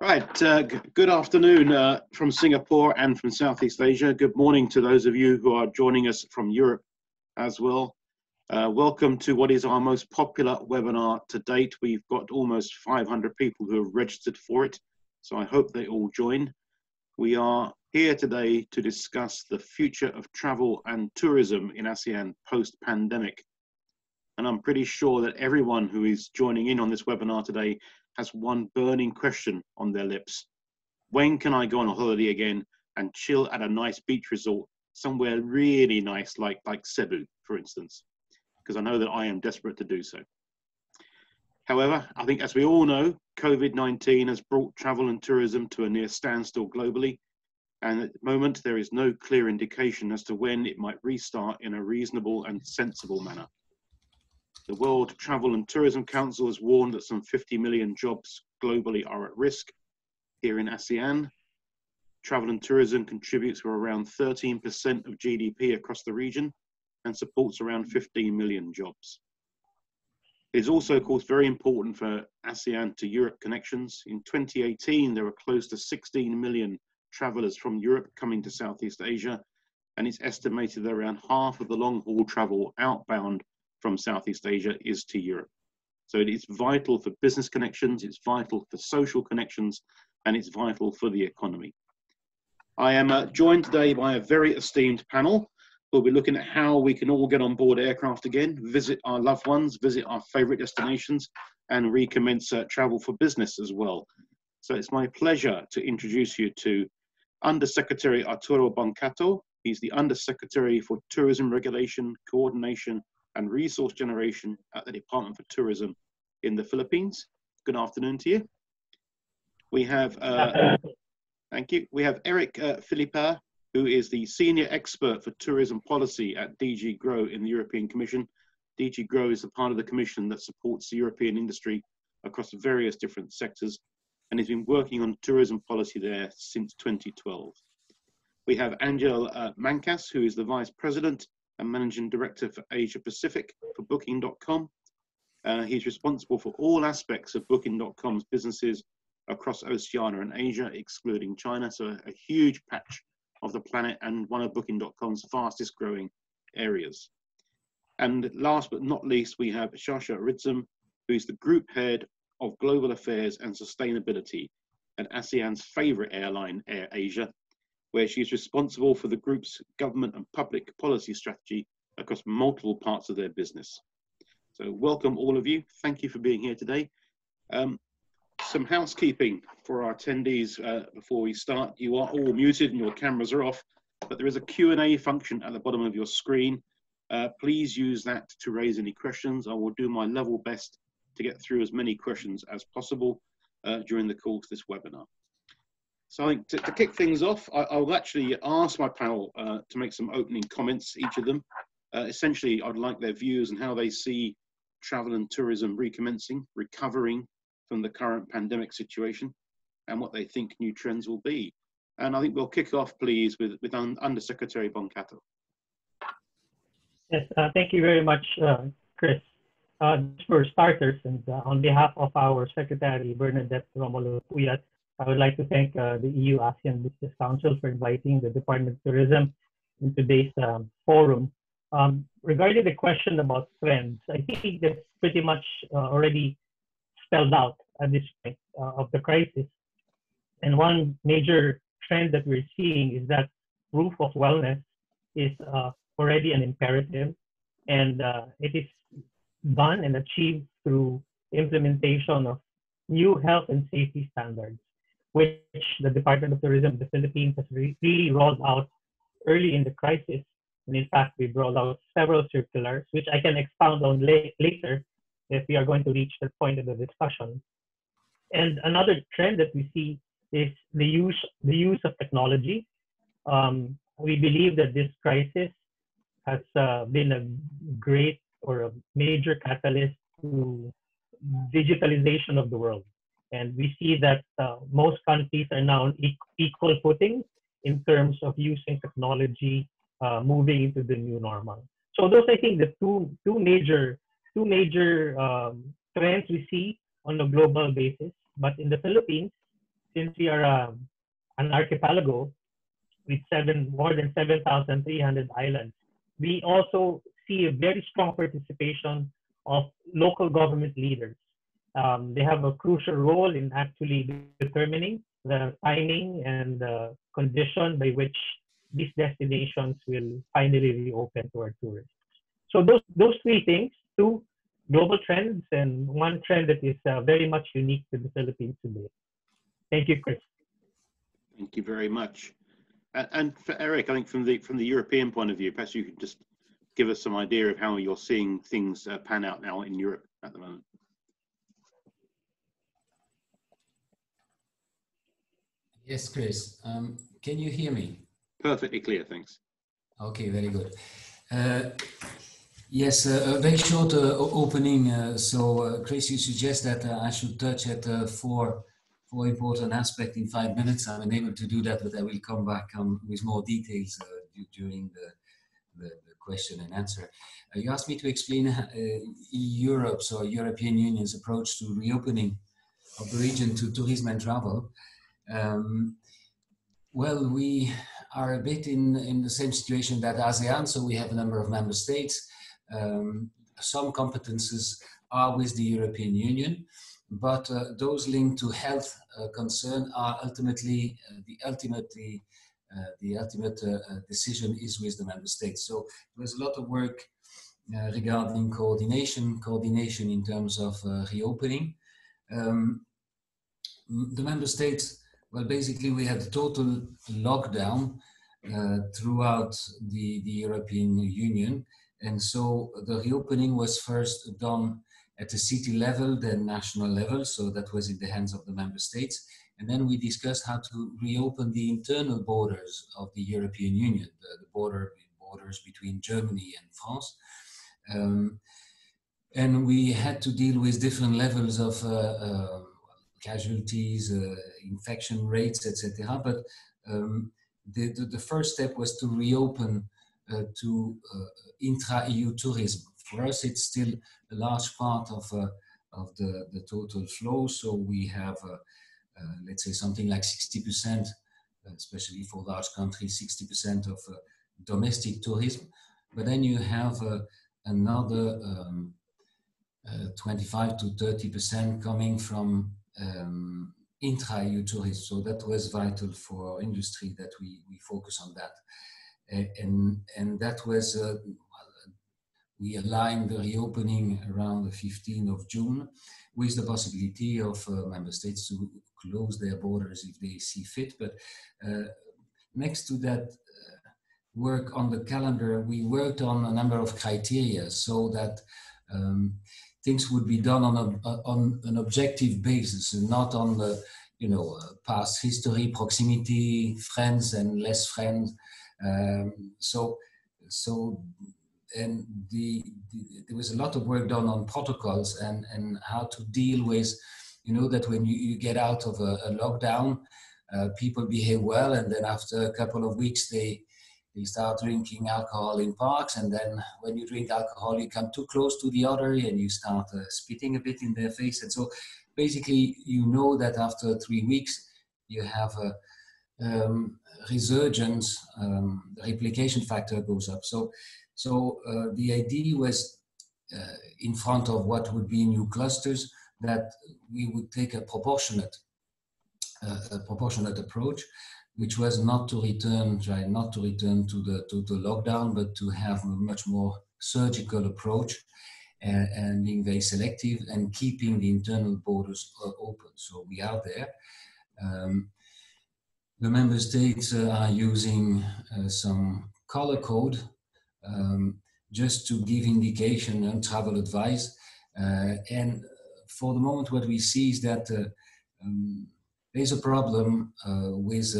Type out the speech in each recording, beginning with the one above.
Right, good afternoon from Singapore and from Southeast Asia. Good morning to those of you who are joining us from Europe as well. Welcome to what is our most popular webinar to date. We've got almost 500 people who have registered for it, so I hope they all join. We are here today to discuss the future of travel and tourism in ASEAN post-pandemic. And I'm pretty sure that everyone who is joining in on this webinar today has one burning question on their lips. When can I go on a holiday again and chill at a nice beach resort, somewhere really nice like Cebu, for instance? Because I know that I am desperate to do so. However, I think as we all know, COVID-19 has brought travel and tourism to a near standstill globally. And at the moment, there is no clear indication as to when it might restart in a reasonable and sensible manner. The World Travel and Tourism Council has warned that some 50 million jobs globally are at risk. Here in ASEAN, travel and tourism contributes to around 13% of GDP across the region and supports around 15 million jobs. It is also, of course, very important for ASEAN to Europe connections. In 2018, there were close to 16 million travelers from Europe coming to Southeast Asia, and it's estimated that around half of the long-haul travel outbound from Southeast Asia is to Europe. So it is vital for business connections, it's vital for social connections, and it's vital for the economy. I am joined today by a very esteemed panel. We'll be looking at how we can all get on board aircraft again, visit our loved ones, visit our favorite destinations, and recommence travel for business as well. So it's my pleasure to introduce you to Undersecretary Arturo Boncato. He's the Undersecretary for Tourism Regulation, Coordination, and Resource Generation at the Department for Tourism in the Philippines. Good afternoon to you. We have, thank you. We have Eric Philippa, who is the Senior Expert for Tourism Policy at DG GROW in the European Commission. DG GROW is the part of the Commission that supports the European industry across various different sectors, and he's been working on tourism policy there since 2012. We have Angel Mancas, who is the Vice President and Managing Director for Asia Pacific for Booking.com. He's responsible for all aspects of Booking.com's businesses across Oceania and Asia, excluding China, so a huge patch of the planet and one of Booking.com's fastest growing areas. And last but not least, we have Shasha Ridzum, who is the Group Head of Global Affairs and Sustainability at ASEAN's favorite airline, AirAsia, where she's responsible for the group's government and public policy strategy across multiple parts of their business. So welcome all of you. Thank you for being here today. Some housekeeping for our attendees before we start. You are all muted and your cameras are off, but there is a Q&A function at the bottom of your screen. Please use that to raise any questions. I will do my level best to get through as many questions as possible during the course of this webinar. So I think to kick things off, I'll actually ask my panel to make some opening comments, each of them. Essentially, I'd like their views on how they see travel and tourism recommencing, recovering from the current pandemic situation, and what they think new trends will be. And I think we'll kick off, please, with Undersecretary Boncato. Yes, thank you very much, Chris. For starters, and on behalf of our Secretary, Bernadette Romulo Puyat, I would like to thank the EU-ASEAN Business Council for inviting the Department of Tourism in today's forum. Regarding the question about trends, I think that's pretty much already spelled out at this point of the crisis. And one major trend that we're seeing is that proof of wellness is already an imperative, and it is done and achieved through implementation of new health and safety standards, which the Department of Tourism of the Philippines has really rolled out early in the crisis. And in fact, we've rolled out several circulars, which I can expound on later if we are going to reach that point in the discussion. And another trend that we see is the use of technology. We believe that this crisis has been a great or a major catalyst to digitalization of the world. And we see that most countries are now on equal footing in terms of using technology, moving into the new normal. So those, I think, the two major trends we see on a global basis. But in the Philippines, since we are an archipelago with more than 7,300 islands, we also see a very strong participation of local government leaders. They have a crucial role in actually determining the timing and the condition by which these destinations will finally reopen to our tourists. So those three things, two global trends and one trend that is very much unique to the Philippines today. Thank you, Chris. Thank you very much. And for Eric, I think from the European point of view, perhaps you could just give us some idea of how you're seeing things pan out now in Europe at the moment. Yes, Chris. Can you hear me? Perfectly clear, thanks. Okay, very good. Yes, a very short opening. So, Chris, you suggest that I should touch at four important aspects in 5 minutes. I'm unable to do that, but I will come back with more details during the question and answer. You asked me to explain Europe's or European Union's approach to reopening of the region to tourism and travel. Well, we are a bit in the same situation that ASEAN, so we have a number of member states. Some competences are with the European Union, but those linked to health concern are ultimately the ultimate decision is with the member states. So there's a lot of work regarding coordination in terms of reopening. The member states, well, basically we had a total lockdown throughout the European Union. And so the reopening was first done at the city level, then national level. So that was in the hands of the member states. And then we discussed how to reopen the internal borders of the European Union, the borders between Germany and France. And we had to deal with different levels of casualties, infection rates, etc. But the first step was to reopen to intra-EU tourism. For us, it's still a large part of the total flow. So we have, let's say, something like 60%, especially for large countries, 60% of domestic tourism. But then you have another 25 to 30% coming from intra-EU tourism. So that was vital for our industry that we focus on that. And that was, we aligned the reopening around the 15th of June with the possibility of member states to close their borders if they see fit. But next to that work on the calendar, we worked on a number of criteria so that things would be done on an objective basis and not on the past history, proximity, friends and less friends. And there was a lot of work done on protocols and how to deal with, that when you get out of a lockdown, people behave well, and then after a couple of weeks they start drinking alcohol in parks, and then when you drink alcohol you come too close to the other and you start spitting a bit in their face. And so basically that after 3 weeks you have a resurgence, the replication factor goes up. So the idea was in front of what would be new clusters that we would take a proportionate approach, which was try not to return to the lockdown, but to have a much more surgical approach and being very selective and keeping the internal borders open. So we are there. The member states are using some color code just to give indication and travel advice. And for the moment, what we see is that there's a problem with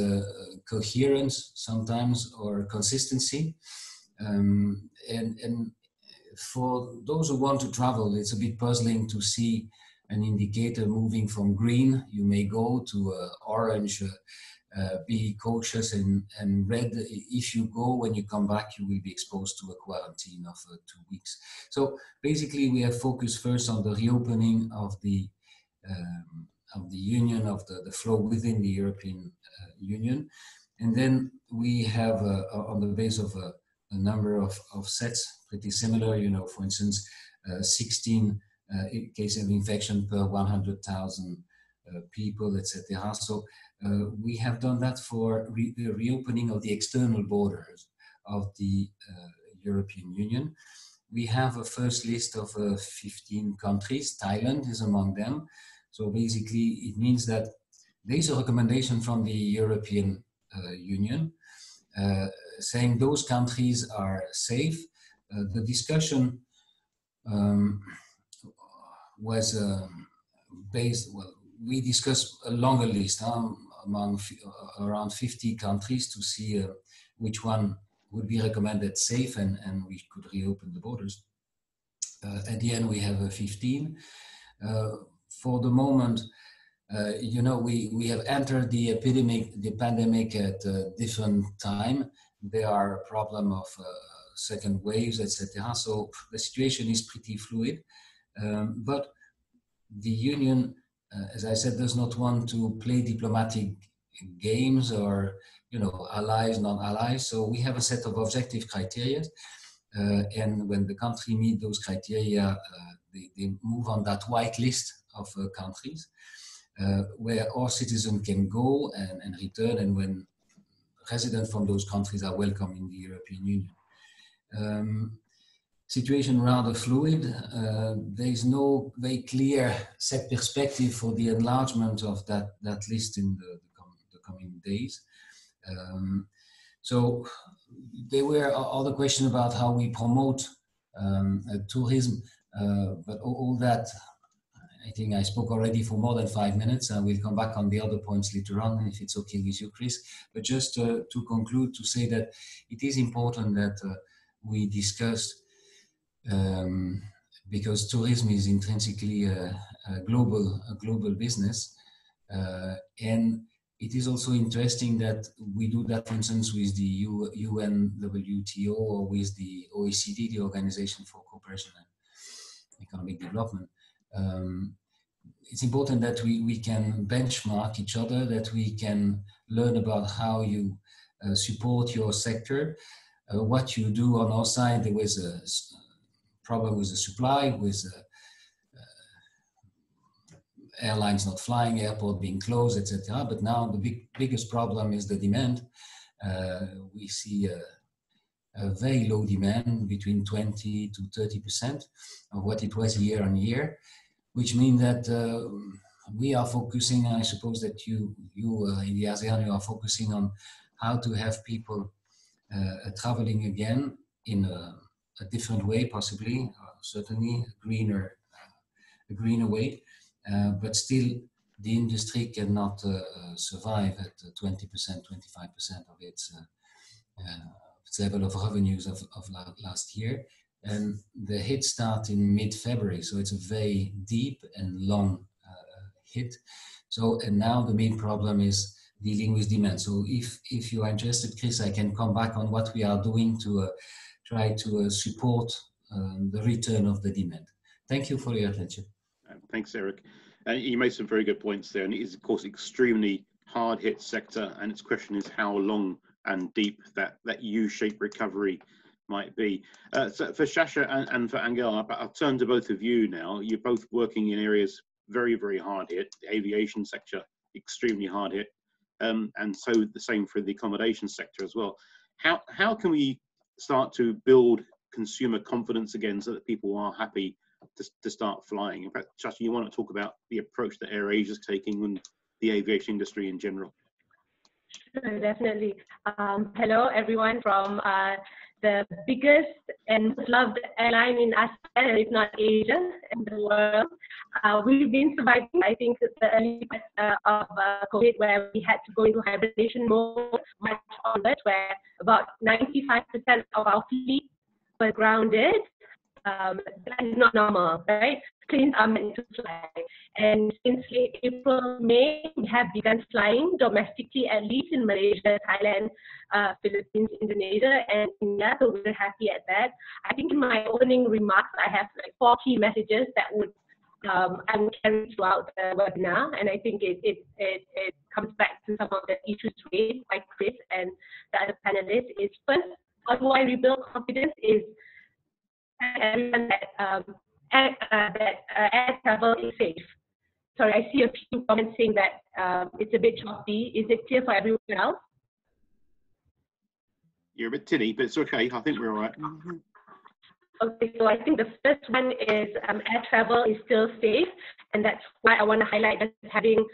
coherence sometimes or consistency. And for those who want to travel, it's a bit puzzling to see an indicator moving from green, you may go, to orange, be cautious, and red, if you go, when you come back, you will be exposed to a quarantine of 2 weeks. So basically, we have focused first on the reopening of the the Union, of the flow within the European Union. And then we have, on the base of a number of sets, pretty similar, you know, for instance, 16 cases of infection per 100,000 people, etc. So we have done that for the reopening of the external borders of the European Union. We have a first list of 15 countries. Thailand is among them. So basically, it means that there is a recommendation from the European Union saying those countries are safe. The discussion was based, well, we discussed a longer list among around 50 countries to see which one would be recommended safe and we could reopen the borders. At the end, we have 15. For the moment, you know, we have entered the pandemic at a different time. There are a problem of second waves, etc. So the situation is pretty fluid. But the Union, as I said, does not want to play diplomatic games or, you know, allies, non-allies. So we have a set of objective criteria. And when the country meet those criteria, they move on that white list of countries where all citizens can go and return, and when residents from those countries are welcome in the European Union. Situation rather fluid. There is no very clear set perspective for the enlargement of that list in the coming days. So there were other questions about how we promote tourism, but all that, I think I spoke already for more than 5 minutes. I will come back on the other points later on, if it's okay with you, Chris. But just to conclude, to say that it is important that we discuss, because tourism is intrinsically a global business, and it is also interesting that we do that, for instance, with the UN, WTO, or with the OECD, the Organization for Cooperation and Economic Development. It's important that we can benchmark each other, that we can learn about how you support your sector, what you do on our side. There was a problem with the supply, with airlines not flying, airport being closed, etc. But now the biggest problem is the demand. We see a very low demand, between 20 to 30% of what it was year on year, which means that we are focusing, I suppose that you in the ASEAN, you are focusing on how to have people traveling again in a different way, possibly, certainly a greener way, but still the industry cannot survive at 20%, 25% of its level of revenues of last year. And the hit starts in mid-February, so it's a very deep and long hit. So, and now the main problem is dealing with demand. So if you are interested, Chris, I can come back on what we are doing to try to support the return of the demand. Thank you for your attention. Thanks, Eric. You made some very good points there, and it is, of course, extremely hard-hit sector, and its question is how long and deep that U-shaped recovery might be. So for Shasha and for Angel, I'll turn to both of you now. You're both working in areas very, very hard hit. The aviation sector, extremely hard hit, and so the same for the accommodation sector as well. How can we start to build consumer confidence again so that people are happy to start flying? In fact, Shasha, you want to talk about the approach that AirAsia is taking and the aviation industry in general? Sure, definitely. Hello, everyone from the biggest and most loved airline in ASEAN, if not Asia, in the world. We've been surviving, I think, the early part of COVID, where we had to go into hibernation mode, March onwards, where about 95% of our fleet were grounded. That is not normal, right? Planes are meant to fly. And since late April, May, we have begun flying domestically, at least in Malaysia, Thailand, Philippines, Indonesia, and India. So we're happy at that. I think in my opening remarks, I have like 4 key messages that would I will carry throughout the webinar, and I think it comes back to some of the issues raised by Chris and the other panelists. Is first, how do I rebuild confidence? Is everyone that air travel is safe. Sorry, I see a few comments saying that it's a bit choppy. Is it clear for everyone else? You're a bit tinny, but it's okay. I think we're all right. Okay, so I think the first one is air travel is still safe, and that's why I want to highlight that having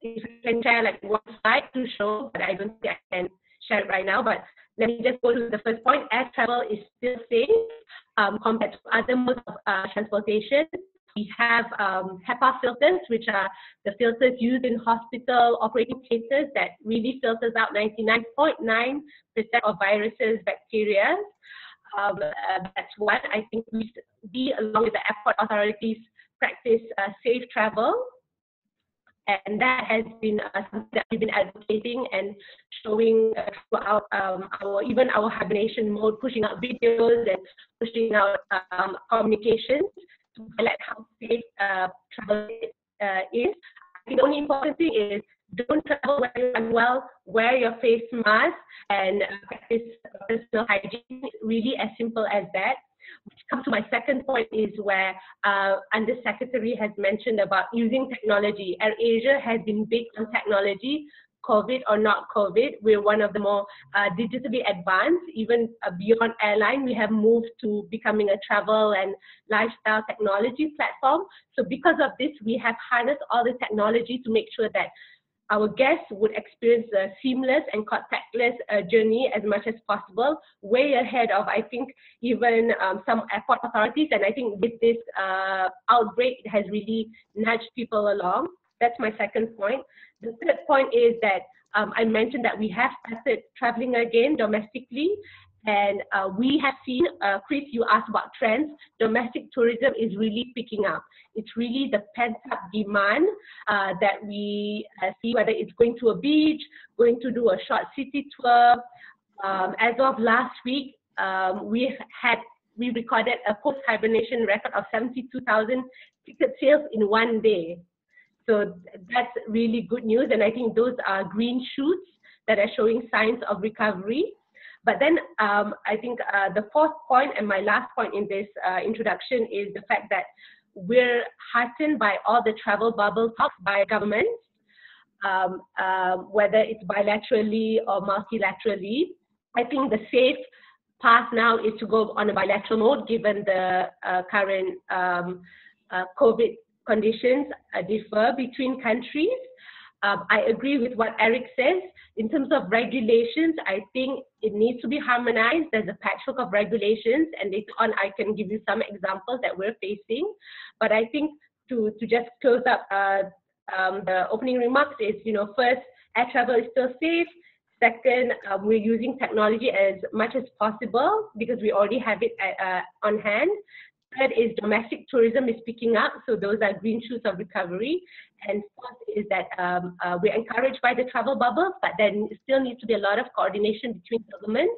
if you can share like one slide to show, but I don't think I can share it right now. But let me just go to the first point. Air travel is still safe compared to other modes of transportation. We have HEPA filters, which are the filters used in hospital operating theaters that really filters out 99.9% of viruses, bacteria. That's one. I think we, along with the airport authorities, practice safe travel. And that has been something that we've been advocating and showing throughout even our hibernation mode, pushing out videos and pushing out communications to highlight how safe travel is. I think the only important thing is don't travel when you're unwell, wear your face mask, and practice personal hygiene. It's really as simple as that. Which comes to my second point is where Undersecretary has mentioned about using technology. AirAsia has been big on technology, COVID or not COVID. We're one of the more digitally advanced, even beyond airline. We have moved to becoming a travel and lifestyle technology platform. So because of this, we have harnessed all the technology to make sure that our guests would experience a seamless and contactless journey as much as possible, way ahead of, I think, even some airport authorities. And I think with this outbreak, it has really nudged people along. That's my second point. The third point is that I mentioned that we have started traveling again domestically. And we have seen, Chris, you asked about trends. Domestic tourism is really picking up. It's really the pent-up demand that we see, whether it's going to a beach, going to do a short city tour. As of last week, we recorded a post-hibernation record of 72,000 ticket sales in one day. So that's really good news. And I think those are green shoots that are showing signs of recovery. But then I think the fourth point and my last point in this introduction is the fact that we're heartened by all the travel bubble talks by governments, whether it's bilaterally or multilaterally. I think the safe path now is to go on a bilateral mode given the current COVID conditions differ between countries. I agree with what Eric says. In terms of regulations, I think it needs to be harmonized. There's a patchwork of regulations, and later on I can give you some examples that we're facing. But I think to just close up the opening remarks is, first, air travel is still safe. Second, we're using technology as much as possible because we already have it on hand. Third is domestic tourism is picking up, so those are green shoots of recovery. And fourth is that we're encouraged by the travel bubble, but there still needs to be a lot of coordination between governments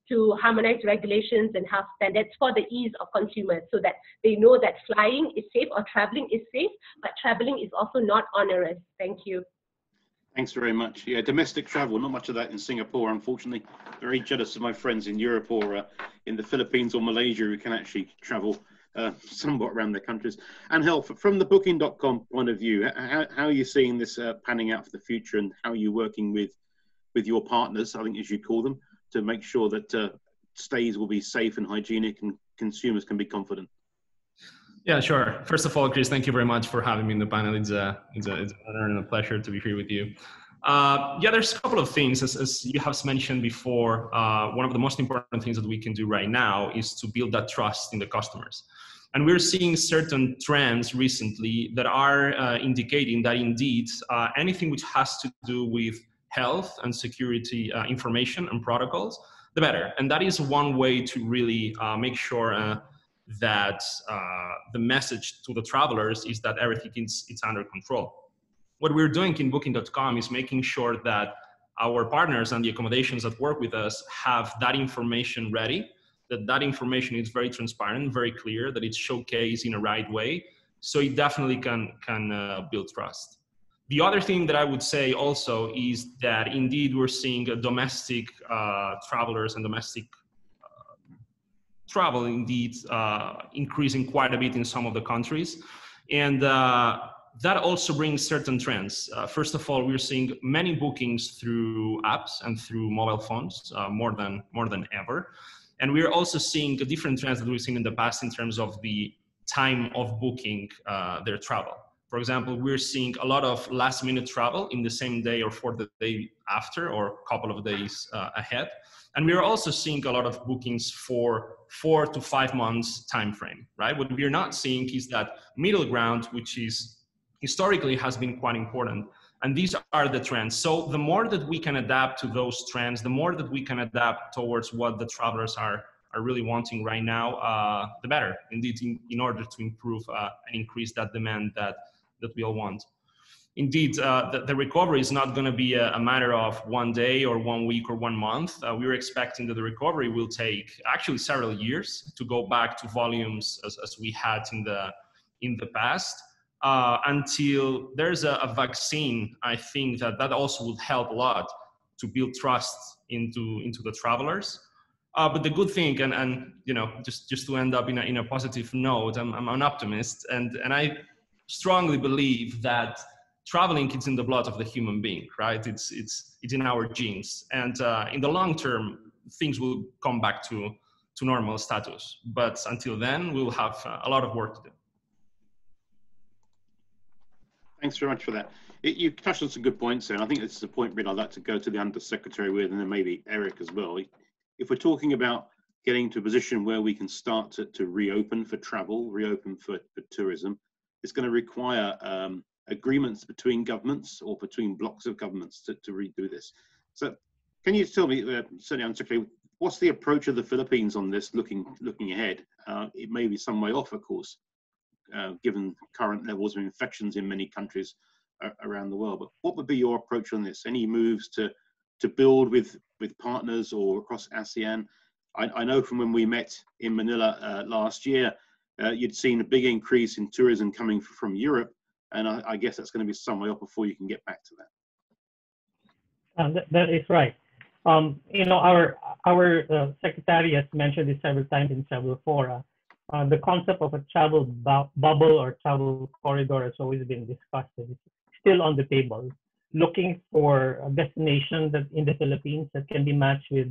to harmonize regulations and health standards for the ease of consumers so that they know that flying is safe or traveling is safe, but traveling is also not onerous. Thank you. Thanks very much. Yeah, domestic travel, not much of that in Singapore, unfortunately. Very jealous of my friends in Europe or in the Philippines or Malaysia who can actually travel somewhat around their countries. And Angel, from the Booking.com point of view, how are you seeing this panning out for the future, and how are you working with your partners, I think as you call them, to make sure that stays will be safe and hygienic and consumers can be confident? Yeah, sure. First of all, Chris, thank you very much for having me in the panel. It's an honor and a pleasure to be here with you. Yeah, there's a couple of things. As you have mentioned before, one of the most important things that we can do right now is to build that trust in the customers. And we're seeing certain trends recently that are indicating that indeed anything which has to do with health and security information and protocols, the better. And that is one way to really make sure that the message to the travelers is that everything is under control. What we're doing in Booking.com is making sure that our partners and the accommodations that work with us have that information ready that information is very transparent, very clear, that it's showcased in a right way. So it definitely can build trust. The other thing that I would say also is that indeed we're seeing domestic travelers and domestic travel indeed increasing quite a bit in some of the countries. And that also brings certain trends. First of all, we're seeing many bookings through apps and through mobile phones, more than ever. And we're also seeing different trends that we've seen in the past in terms of the time of booking their travel. For example, we're seeing a lot of last minute travel in the same day or for the day after or a couple of days ahead. And we're also seeing a lot of bookings for 4 to 5 months time frame, right? What we're not seeing is that middle ground, which is historically has been quite important. And these are the trends. So the more that we can adapt to those trends, the more that we can adapt towards what the travelers are really wanting right now, the better, indeed, in order to improve and increase that demand that we all want. Indeed, the recovery is not going to be a matter of 1 day or 1 week or 1 month. We're expecting that the recovery will take actually several years to go back to volumes as we had in the past. Until there's a vaccine, I think that also would help a lot to build trust into the travelers. But the good thing, and you know, just to end up in a positive note, I'm an optimist, and I strongly believe that traveling is in the blood of the human being, right? It's in our genes, and in the long term, things will come back to normal status. But until then, we will have a lot of work to do. Thanks very much for that. You touched on some good points there, and I think this is a point really I'd like to go to the Undersecretary with, and then maybe Eric as well. If we're talking about getting to a position where we can start to reopen for travel, reopen for tourism, it's going to require agreements between governments or between blocks of governments to redo this. So can you tell me, certainly Undersecretary, what's the approach of the Philippines on this looking ahead? It may be some way off, of course, given current levels of infections in many countries around the world. But what would be your approach on this? Any moves to build with partners or across ASEAN? I know from when we met in Manila last year, you'd seen a big increase in tourism coming from Europe, and I guess that's going to be some way off before you can get back to that. That is right. You know, our secretary has mentioned this several times in several fora. The concept of a travel bubble or travel corridor has always been discussed, and it's still on the table, looking for a destination that in the Philippines that can be matched with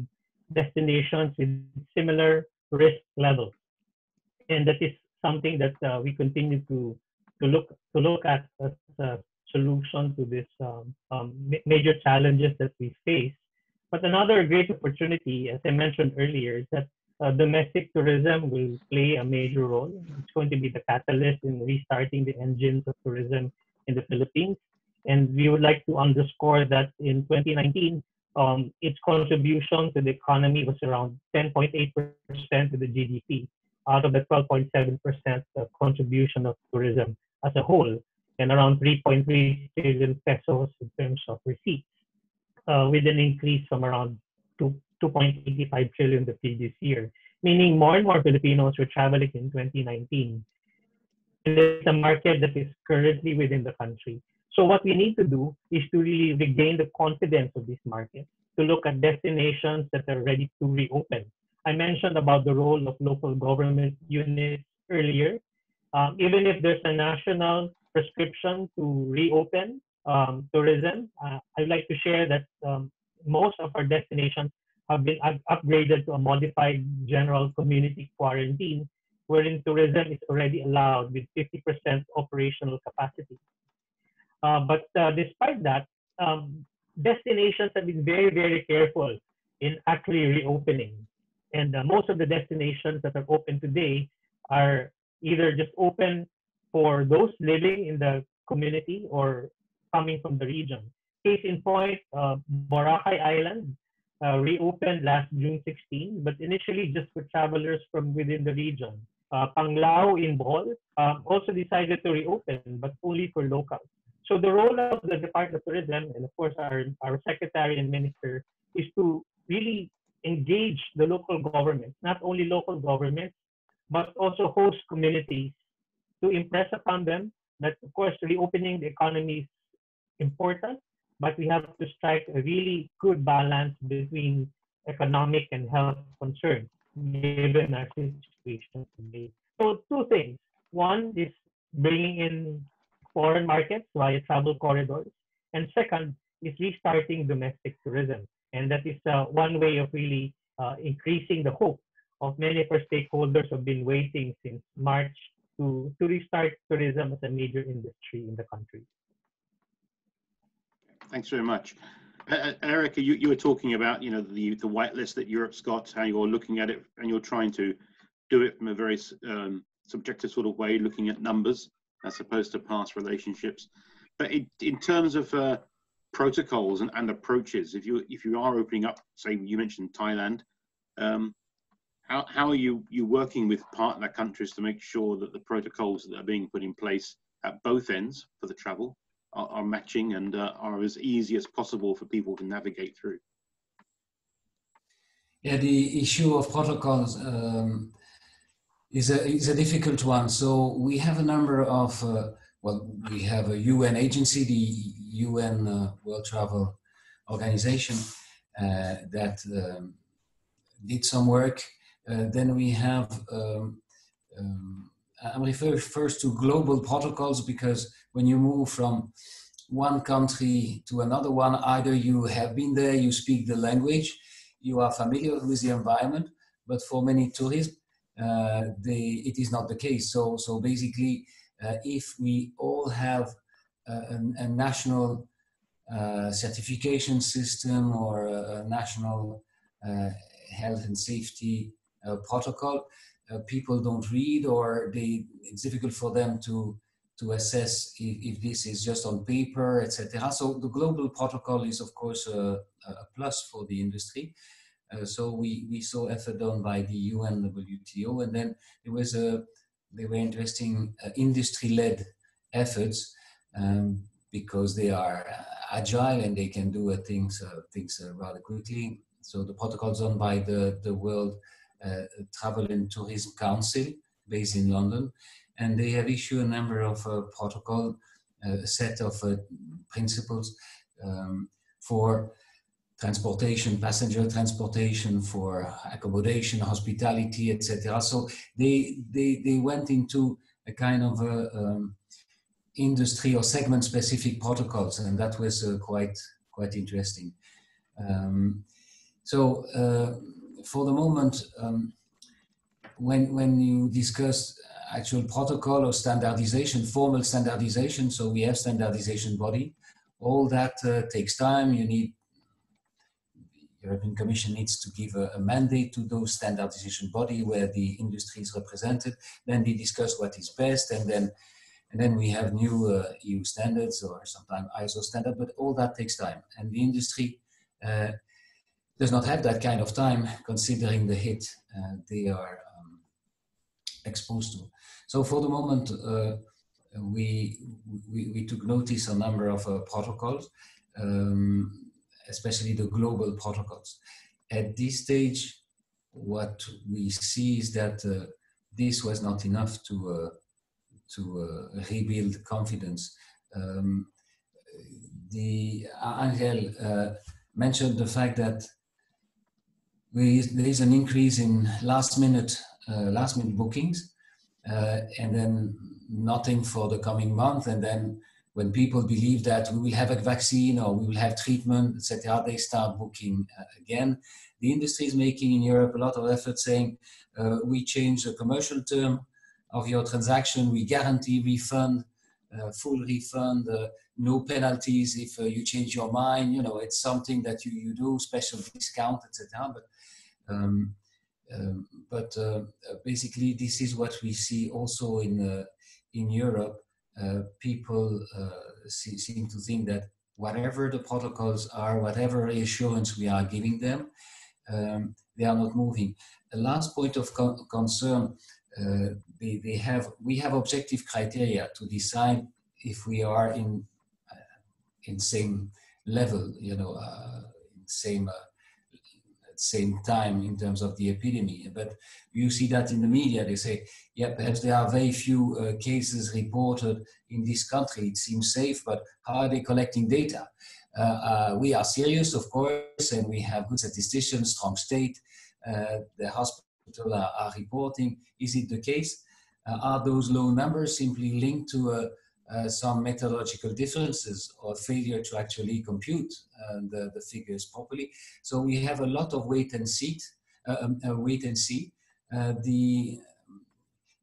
destinations with similar risk levels. And that is something that we continue to look at as a solution to this major challenges that we face. But another great opportunity, as I mentioned earlier, is that domestic tourism will play a major role. It's going to be the catalyst in restarting the engines of tourism in the Philippines. And we would like to underscore that in 2019, its contribution to the economy was around 10.8% to the GDP, out of the 12.7% contribution of tourism as a whole, and around 3.3 trillion pesos in terms of receipts, with an increase from around 2.85 trillion the previous year, meaning more and more Filipinos were traveling in 2019. And it's a market that is currently within the country. So what we need to do is to really regain the confidence of this market, to look at destinations that are ready to reopen. I mentioned about the role of local government units earlier. Even if there's a national prescription to reopen tourism, I'd like to share that most of our destinations have been upgraded to a modified general community quarantine, wherein tourism is already allowed with 50% operational capacity. But despite that, destinations have been very, very careful in actually reopening. And most of the destinations that are open today are either just open for those living in the community or coming from the region. Case in point, Boracay Island reopened last June 16, but initially just for travelers from within the region. Panglao in Bohol also decided to reopen, but only for locals. So the role of the Department of Tourism, and of course our Secretary and Minister, is to really engage the local governments, not only local governments, but also host communities to impress upon them that, of course, reopening the economy is important, but we have to strike a really good balance between economic and health concerns given our situation today. So two things. One is bringing in foreign markets via travel corridors. And second is restarting domestic tourism. And that is one way of really increasing the hope of many of our stakeholders who have been waiting since March to restart tourism as a major industry in the country. Thanks very much. Erica, you were talking about, you know, the whitelist that Europe's got, how you're looking at it and you're trying to do it from a very subjective sort of way, looking at numbers as opposed to past relationships. But in terms of protocols and approaches, if you are opening up, say you mentioned Thailand, how are you working with partner countries to make sure that the protocols that are being put in place at both ends for the travel are matching and are as easy as possible for people to navigate through? Yeah, the issue of protocols is a difficult one. So we have a number of, well, we have a UN agency, the UN World Travel Organization, that did some work. Then we have, I'm referring first to global protocols, because when you move from one country to another one, either you have been there, you speak the language, you are familiar with the environment, but for many tourists, it is not the case. So basically, if we all have a national certification system or a national health and safety protocol, people don't read, or it's difficult for them to assess if this is just on paper, etc. So the global protocol is, of course, a plus for the industry. So we saw effort done by the UN, WTO, and then there were interesting industry-led efforts because they are agile and they can do things rather quickly. So the protocols done by the World Travel and Tourism Council, based in London, and they have issued a number of protocol, a set of principles for transportation, passenger transportation, for accommodation, hospitality, etc. So they went into a kind of industry or segment-specific protocols, and that was quite interesting. So for the moment, when you discuss actual protocol or standardization, formal standardization, so we have standardization body, all that takes time. European Commission needs to give a mandate to those standardization body where the industry is represented. Then they discuss what is best, and then we have new EU standards or sometimes ISO standard, but all that takes time. And the industry does not have that kind of time, considering the hit they are exposed to. So for the moment, we took notice on a number of protocols, especially the global protocols. At this stage, what we see is that this was not enough to rebuild confidence. Angel mentioned the fact that there is an increase in last minute bookings, and then nothing for the coming month, and then when people believe that we will have a vaccine or we will have treatment, etc., they start booking again. The industry is making in Europe a lot of effort, saying we change the commercial term of your transaction, we guarantee refund, full refund, no penalties if you change your mind. You know, it's something that you do, special discount, etc. But basically, this is what we see also in Europe. People seem to think that whatever the protocols are, whatever reassurance we are giving them, they are not moving. The last point of concern, we have objective criteria to decide if we are in same level, you know, same the same time in terms of the epidemic. But you see that in the media, they say, yeah, perhaps there are very few cases reported in this country. It seems safe, but how are they collecting data? We are serious, of course, and we have good statisticians, strong state. The hospital are reporting. Is it the case? Are those low numbers simply linked to some methodological differences or failure to actually compute the figures properly? So we have a lot of wait and see. The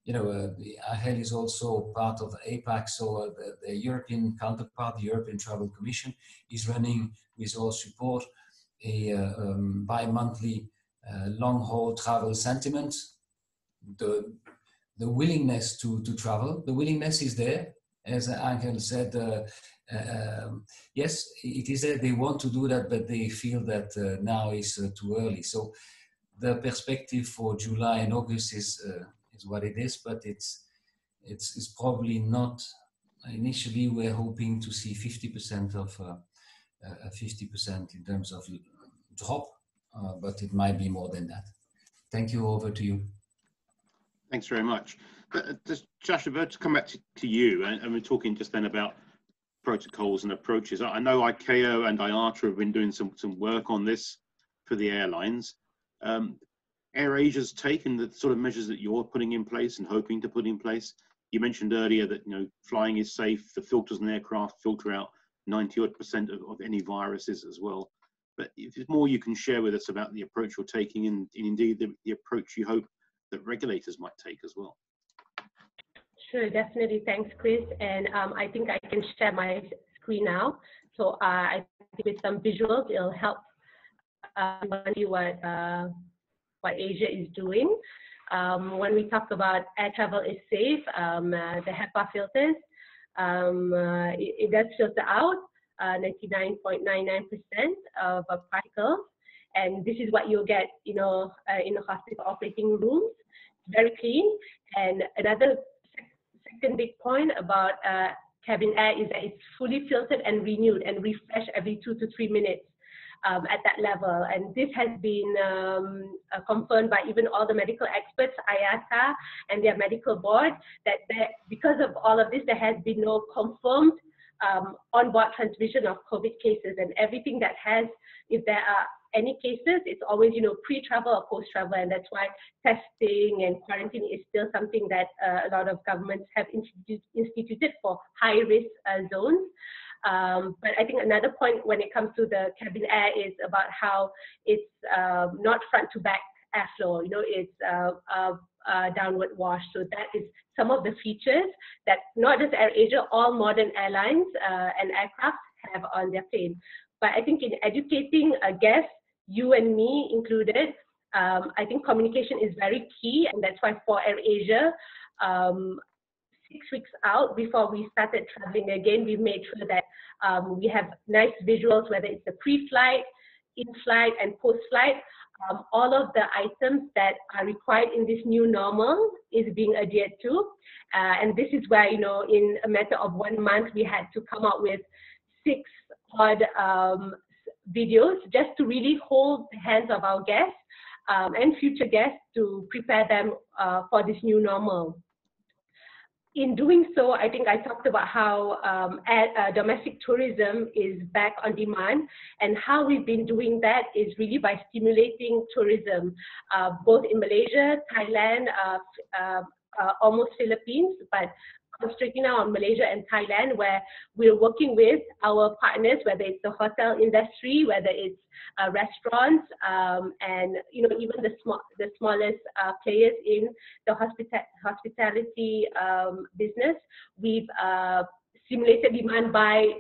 AHEL is also part of APAC, so the European counterpart, the European Travel Commission, is running with all support a bi-monthly long-haul travel sentiment. The willingness to travel, the willingness is there. As Angel said, yes, it is there. They want to do that, but they feel that now is too early. So the perspective for July and August is what it is, but it's probably not. Initially, we're hoping to see 50% of 50% in terms of drop, but it might be more than that. Thank you. Over to you. Thanks very much. Just Joshua, to come back to you, and we're talking just then about protocols and approaches. I know ICAO and IATA have been doing some work on this for the airlines. AirAsia's taken the sort of measures that you're putting in place and hoping to put in place. You mentioned earlier that flying is safe. The filters in aircraft filter out 90% of any viruses as well. But if there's more you can share with us about the approach you're taking, and indeed the approach you hope that regulators might take as well. Sure, definitely. Thanks, Chris. And I think I can share my screen now. So I think with some visuals, it'll help see what Asia is doing. When we talk about air travel is safe, the HEPA filters, it does filter out 99.99% of particles. And this is what you'll get, in the hospital operating rooms. It's very clean. And another second big point about cabin air is that it's fully filtered and renewed and refreshed every 2 to 3 minutes at that level. And this has been confirmed by even all the medical experts, IATA and their medical board, that because of all of this, there has been no confirmed on-board transmission of COVID cases. And everything that has, if there are any cases, it's always, pre-travel or post-travel, and that's why testing and quarantine is still something that a lot of governments have instituted for high-risk zones. But I think another point when it comes to the cabin air is about how it's not front-to-back airflow. It's downward wash. So that is some of the features that not just AirAsia, all modern airlines and aircraft have on their plane. But I think in educating guests, you and me included, I think communication is very key, and that's why for AirAsia, 6 weeks out before we started traveling again, we made sure that we have nice visuals, whether it's the pre-flight, in-flight, and post-flight. All of the items that are required in this new normal is being adhered to. And this is where, in a matter of 1 month, we had to come up with 6 odd videos just to really hold the hands of our guests and future guests to prepare them for this new normal. In doing so, I think I talked about how domestic tourism is back on demand, and how we've been doing that is really by stimulating tourism, both in Malaysia, Thailand, almost Philippines, but concentrating now on Malaysia and Thailand, where we're working with our partners, whether it's the hotel industry, whether it's restaurants, and even the smallest players in the hospitality business. We've stimulated demand by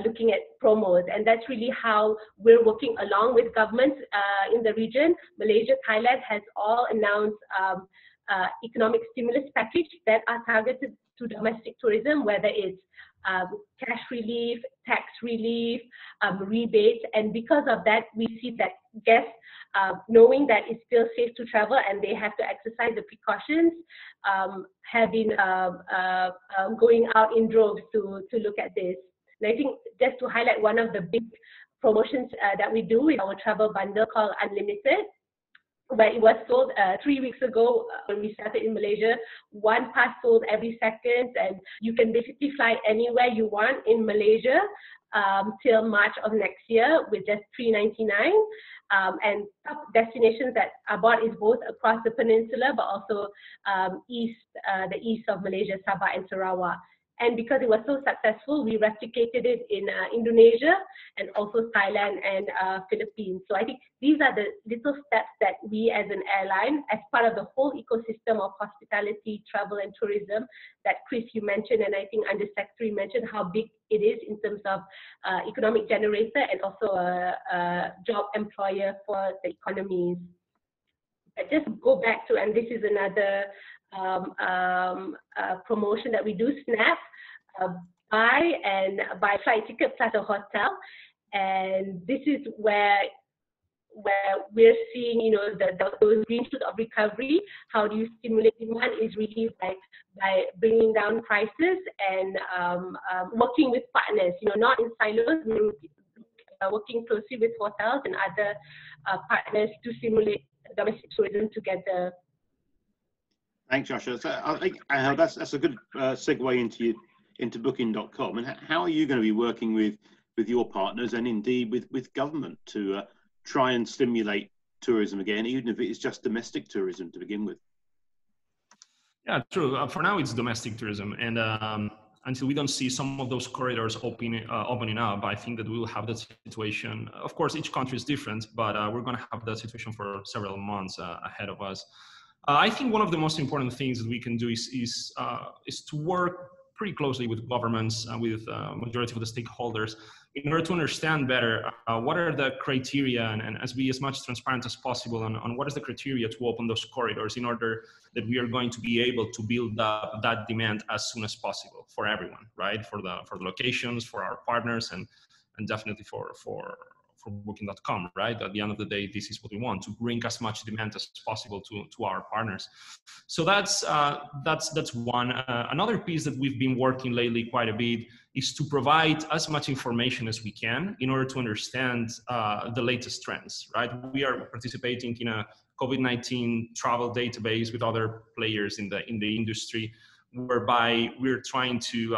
looking at promos, and that's really how we're working along with governments in the region. Malaysia, Thailand has all announced economic stimulus package that are targeted to domestic tourism, whether it's cash relief, tax relief, rebates. And because of that, we see that guests, knowing that it's still safe to travel and they have to exercise the precautions, have been going out in droves to look at this. And I think just to highlight one of the big promotions that we do with our travel bundle called Unlimited, where it was sold 3 weeks ago when we started in Malaysia. One pass sold every second, and you can basically fly anywhere you want in Malaysia till March of next year with just $3.99. And top destinations that are bought is both across the peninsula, but also the east of Malaysia, Sabah and Sarawak. And because it was so successful, we replicated it in Indonesia and also Thailand and Philippines. So I think these are the little steps that we as an airline, as part of the whole ecosystem of hospitality, travel and tourism that Chris, you mentioned, and I think Undersecretary mentioned how big it is in terms of economic generator and also a job employer for the economies. But just go back to, and this is another promotion that we do, Snap, buy flight ticket plus a hotel, and this is where we're seeing, you know, those green shoots of recovery. How do you stimulate demand is really by bringing down prices and working with partners, you know, not in silos. We're working closely with hotels and other partners to stimulate domestic tourism together. Thanks, Joshua. So I think that's a good segue into Booking.com. And how are you going to be working with your partners and indeed with government to try and stimulate tourism again, even if it's just domestic tourism to begin with? Yeah, true. For now, it's domestic tourism, and until we don't see some of those corridors opening up, I think that we will have that situation. Of course, each country is different, but we're going to have that situation for several months ahead of us. I think one of the most important things that we can do is to work pretty closely with governments, with majority of the stakeholders, in order to understand better what are the criteria and be as much transparent as possible on what is the criteria to open those corridors in order that we are going to be able to build up that demand as soon as possible for everyone, right? For the locations, for our partners, and definitely for Booking.com, right? At the end of the day, this is what we want, to bring as much demand as possible to our partners. So that's one. Another piece that we've been working lately quite a bit is to provide as much information as we can in order to understand the latest trends, right? We are participating in a COVID-19 travel database with other players in the industry, whereby we're trying to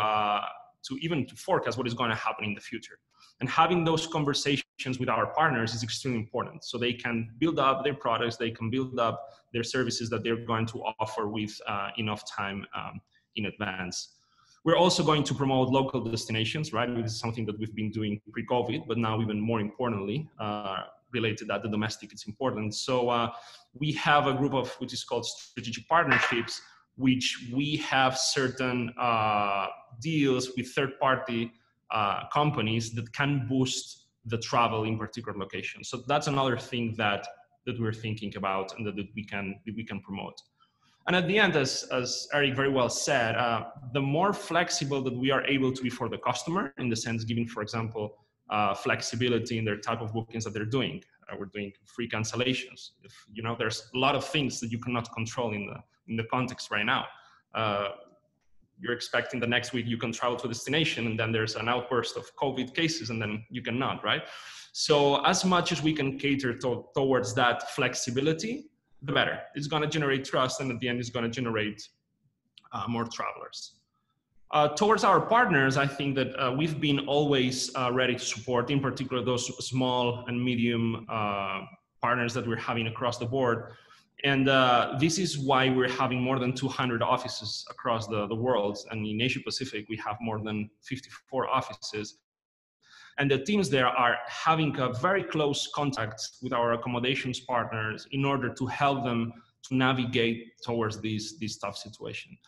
forecast what is going to happen in the future. And having those conversations with our partners is extremely important. So they can build up their products, they can build up their services that they're going to offer with enough time in advance. We're also going to promote local destinations, right? This is something that we've been doing pre-COVID, but now even more importantly, related to that, the domestic, it's important. So we have a group of, which is called strategic partnerships, which we have certain deals with third-party companies that can boost the travel in particular locations. So that's another thing that we're thinking about and that we can promote. And at the end, as Eric very well said, the more flexible that we are able to be for the customer, in the sense giving, for example, flexibility in their type of bookings that they're doing. We're doing free cancellations. If you know, there's a lot of things that you cannot control in the context right now. You're expecting the next week you can travel to a destination and then there's an outburst of COVID cases and then you cannot, right? So as much as we can cater towards that flexibility, the better. It's going to generate trust, and at the end it's going to generate more travelers. Towards our partners, I think that we've been always ready to support, in particular, those small and medium partners that we're having across the board. And this is why we're having more than 200 offices across the world. And in Asia Pacific, we have more than 54 offices. And the teams there are having a very close contact with our accommodations partners in order to help them to navigate towards this tough situation.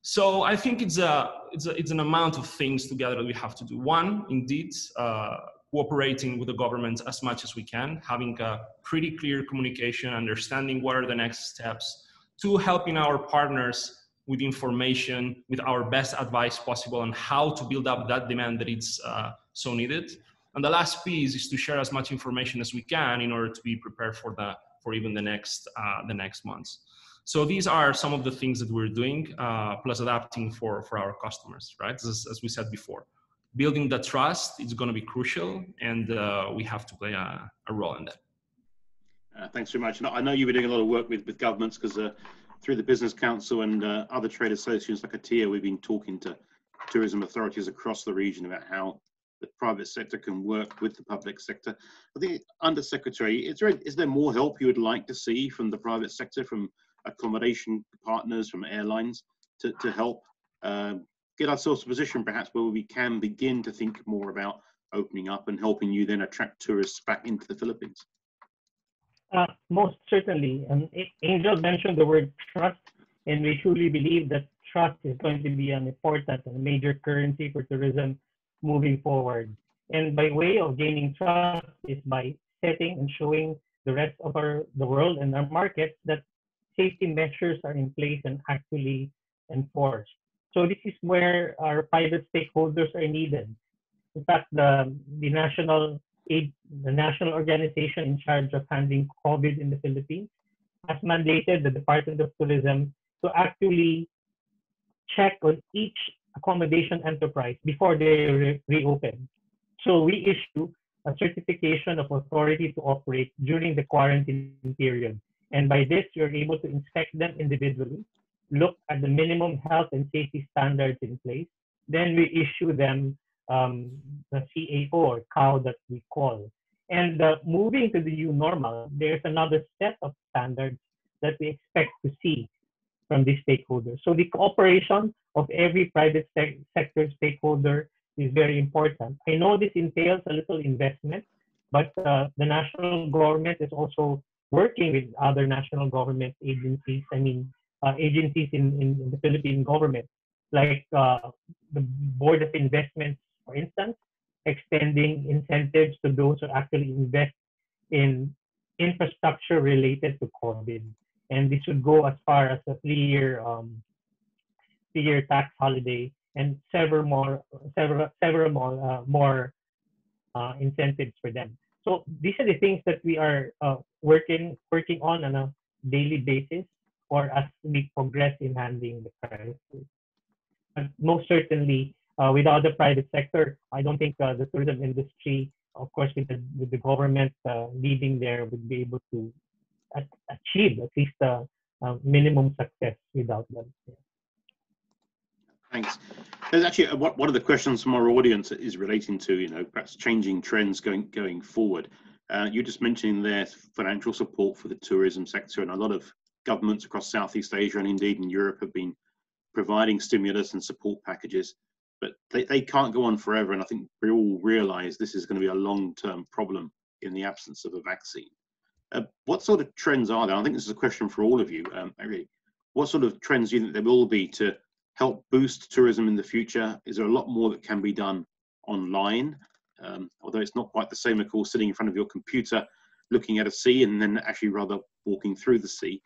So I think it's an amount of things together that we have to do. One, indeed, cooperating with the government as much as we can, having a pretty clear communication, understanding what are the next steps. Two, helping our partners with information, with our best advice possible on how to build up that demand that it's so needed. And the last piece is to share as much information as we can in order to be prepared for even the next months. So these are some of the things that we're doing, plus adapting for our customers, right? As we said before, building that trust is going to be crucial, and we have to play a role in that. Thanks very much. And I know you've been doing a lot of work with governments, because through the Business Council and other trade associations like ATIA, we've been talking to tourism authorities across the region about how the private sector can work with the public sector. I think, Under Secretary, is there more help you would like to see from the private sector, from accommodation partners, from airlines, to help get ourselves to a position perhaps where we can begin to think more about opening up and helping you then attract tourists back into the Philippines? Most certainly. Angel mentioned the word trust, and we truly believe that trust is going to be an important and major currency for tourism moving forward. And by way of gaining trust is by setting and showing the rest of the world and our markets that safety measures are in place and actually enforced. So this is where our private stakeholders are needed. In fact, the national organization in charge of handling COVID in the Philippines has mandated the Department of Tourism to actually check on each accommodation enterprise before they reopen. So we issue a certification of authority to operate during the quarantine period. And by this, you're able to inspect them individually, look at the minimum health and safety standards in place. Then we issue them the CAO, or CAO, that we call. And moving to the new normal, there's another set of standards that we expect to see from these stakeholders. So the cooperation of every private sector stakeholder is very important. I know this entails a little investment, but the national government is also working with other national government agencies, agencies in the Philippine government, like the Board of Investments, for instance, extending incentives to those who actually invest in infrastructure related to COVID. And this would go as far as a three-year tax holiday and several more incentives for them. So these are the things that we are working on a daily basis, or as we progress in handling the crisis. But most certainly, without the private sector, I don't think the tourism industry, of course, with the government leading there, would be able to achieve at least minimum success without them. Thanks. There's actually one of the questions from our audience is relating to, perhaps changing trends going forward. You just mentioned there financial support for the tourism sector, and a lot of governments across Southeast Asia and indeed in Europe have been providing stimulus and support packages, but they can't go on forever. And I think we all realize this is going to be a long-term problem in the absence of a vaccine. What sort of trends are there? I think this is a question for all of you. What sort of trends do you think there will be to help boost tourism in the future? Is there a lot more that can be done online? Although it's not quite the same, of course, sitting in front of your computer, looking at a sea and then actually rather walking through the sea.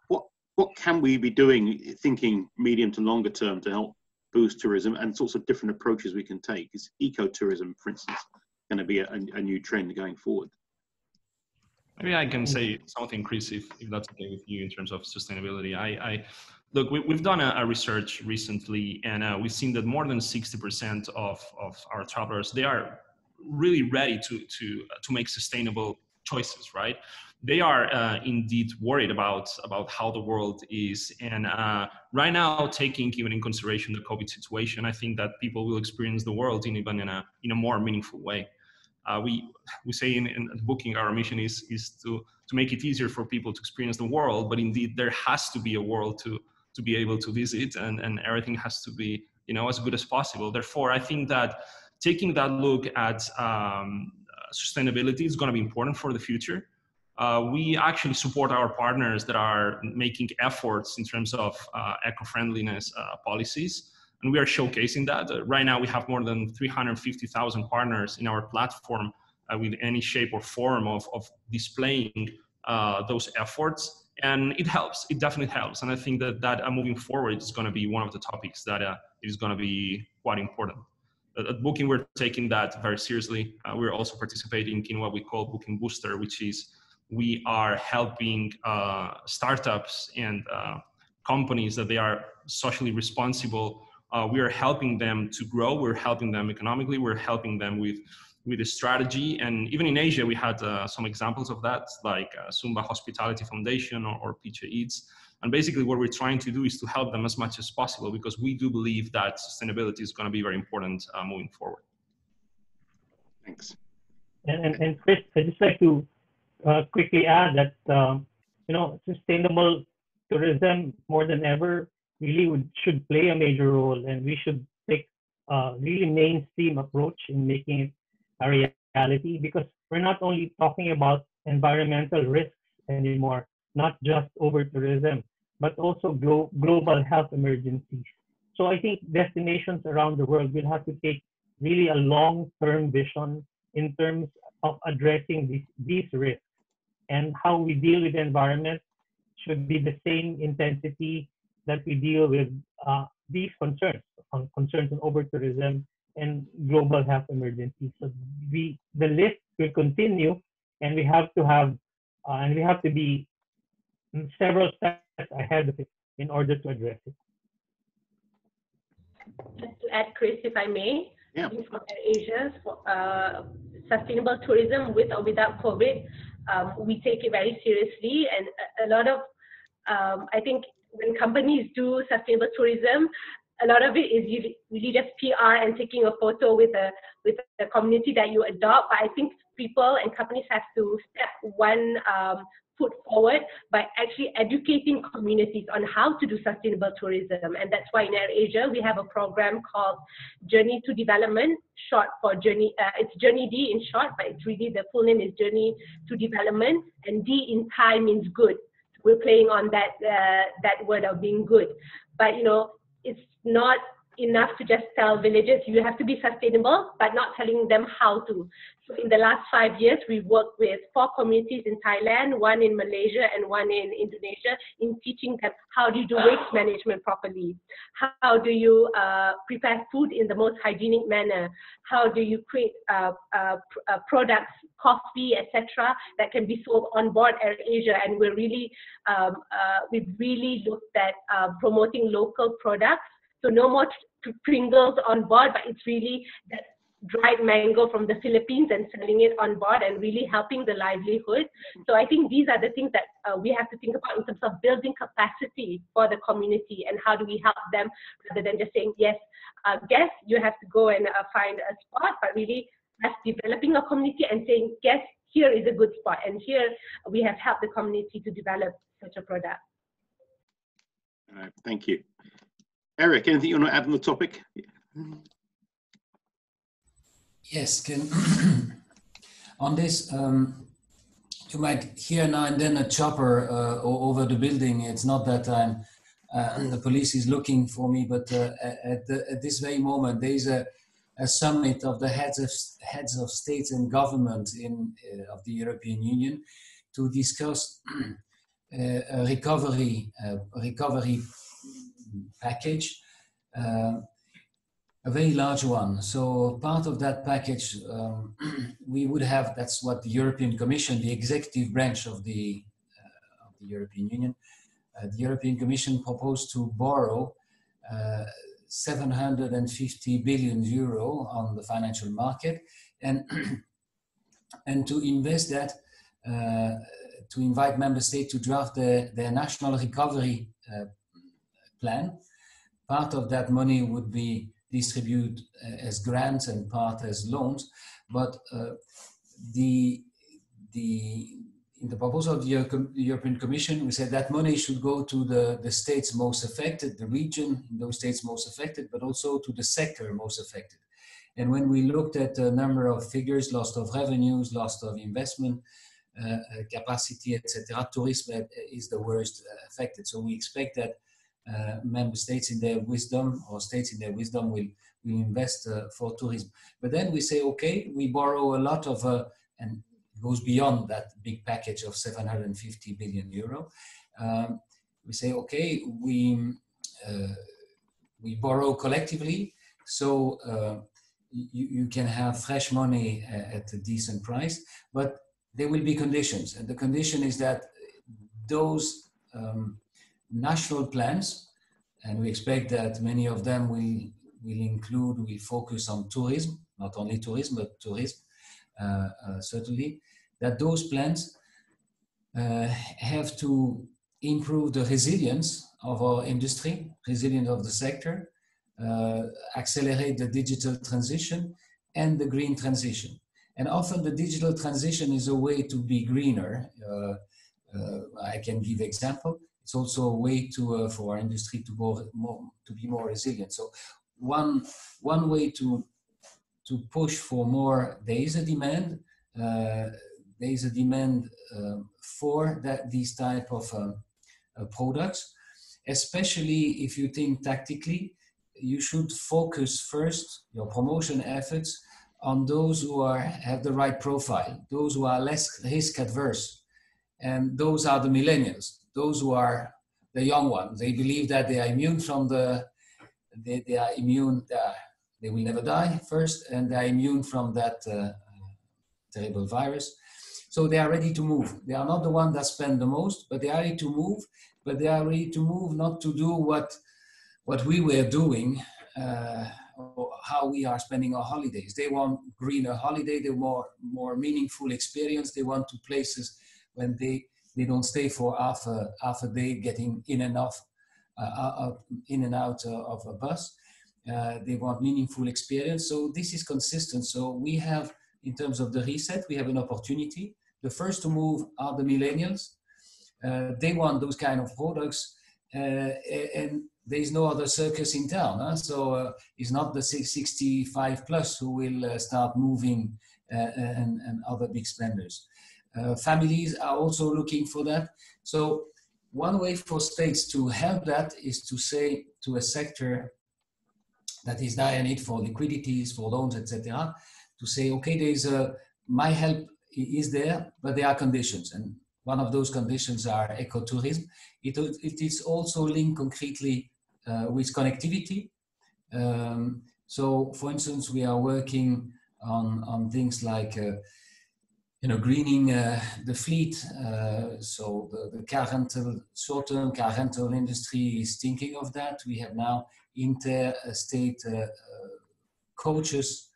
What can we be doing, thinking medium to longer term, to help boost tourism, and sorts of different approaches we can take? Is ecotourism, for instance, going to be a new trend going forward? Maybe I can say something, Chris, if that's okay with you, in terms of sustainability. Look, we've done a research recently, and we've seen that more than 60% of our travelers, they are really ready to make sustainable choices, right? They are indeed worried about how the world is. And right now, taking even in consideration the COVID situation, I think that people will experience the world in a more meaningful way. We say in booking, our mission is to make it easier for people to experience the world, but indeed there has to be a world to be able to visit, and everything has to be as good as possible. Therefore, I think that taking that look at sustainability is going to be important for the future. We actually support our partners that are making efforts in terms of eco-friendliness policies. And we are showcasing that. Right now, we have more than 350,000 partners in our platform with any shape or form of displaying those efforts. And it helps, it definitely helps. And I think that moving forward is going to be one of the topics that is going to be quite important. At Booking, we're taking that very seriously. We're also participating in what we call Booking Booster, which is we are helping startups and companies that they are socially responsible we are helping them to grow. We're helping them economically. We're helping them with a strategy. And even in Asia, we had some examples of that, like Sumba Hospitality Foundation or Picha Eats. And basically what we're trying to do is to help them as much as possible, because we do believe that sustainability is going to be very important moving forward. Thanks. And Chris, I'd just like to quickly add that, sustainable tourism more than ever really should play a major role, and we should take a really mainstream approach in making it a reality, because we're not only talking about environmental risks anymore, not just over tourism, but also global health emergencies. So I think destinations around the world will have to take really a long-term vision in terms of addressing these risks, and how we deal with the environment should be the same intensity that we deal with these concerns on over-tourism and global health emergencies. So the list will continue, and we have to be several steps ahead of it in order to address it. Just to add, Chris, if I may, yeah. From Asia, sustainable tourism with or without COVID, we take it very seriously, and a lot of, I think when companies do sustainable tourism, a lot of it is really just PR and taking a photo with the community that you adopt. But I think people and companies have to step one foot forward by actually educating communities on how to do sustainable tourism. And that's why in AirAsia, we have a program called Journey to Development, short for Journey, it's Journey D in short, but it's really, the full name is Journey to Development, and D in Thai means good. We're playing on that word of being good. But it's not enough to just tell villagers you have to be sustainable, but not telling them how to. So in the last 5 years, we've worked with 4 communities in Thailand, 1 in Malaysia and 1 in Indonesia, in teaching them how do you do waste management properly, how do you prepare food in the most hygienic manner, how do you create products, coffee, etc., that can be sold on board AirAsia. And we've really looked at promoting local products. So no more Pringles on board, but it's really that dried mango from the Philippines and selling it on board and really helping the livelihood. So I think these are the things that we have to think about in terms of building capacity for the community, and how do we help them, rather than just saying, yes, guess you have to go and find a spot, but really us developing a community and saying, yes, here is a good spot, and here we have helped the community to develop such a product. Thank you. Eric, anything you want to add on the topic? Yes, on this, you might hear now and then a chopper over the building. It's not that the police is looking for me, but at this very moment, there is a summit of the heads of states and government of the European Union to discuss a recovery package, a very large one. So part of that package, we would have, that's what the European Commission, the executive branch of the European Union, the European Commission proposed to borrow 750 billion euro on the financial market, and to invest that, to invite member states to draft their national recovery plan. Part of that money would be distributed as grants and part as loans, but in the proposal of the European Commission, we said that money should go to the states most affected, the region, those states most affected, but also to the sector most affected. And when we looked at a number of figures, loss of revenues, loss of investment, capacity, etc., tourism is the worst affected. So we expect that member states in their wisdom, or states in their wisdom, will invest for tourism. But then we say, okay, we borrow a lot of, and it goes beyond that big package of 750 billion euro. We say, okay, we borrow collectively, so you can have fresh money at a decent price, but there will be conditions. And the condition is that those national plans And we expect that many of them will focus on tourism, not only tourism, but tourism, certainly, that those plans have to improve the resilience of our industry, resilience of the sector, accelerate the digital transition and the green transition. And often the digital transition is a way to be greener. I can give example. It's also a way to for our industry to be more resilient. So one way to push for more, there is a demand. There is a demand for these type of products, especially if you think tactically. You should focus first your promotion efforts on those who have the right profile, those who are less risk adverse. And those are the millennials, those who are the young ones. They believe that they are immune from they will never die first, and they are immune from that terrible virus. So they are ready to move. They are not the ones that spend the most, but they are ready to move. But they are ready to move, not to do what we were doing, or how we are spending our holidays. They want greener holiday. They want more meaningful experience. They want to places when they don't stay for half a day getting in and out of a bus. They want meaningful experience. So this is consistent. So we have, in terms of the reset, we have an opportunity. The first to move are the millennials. They want those kind of products, and there is no other circus in town. Huh? So it's not the 65 plus who will start moving and other big spenders. Families are also looking for that. So one way for states to help that is to say to a sector that is dire need for liquidities, for loans, etc., to say, okay, my help is there, but there are conditions. And one of those conditions are ecotourism. It is also linked concretely with connectivity. So for instance, we are working on things like greening the fleet. So the car rental, short-term car rental industry is thinking of that. We have now interstate coaches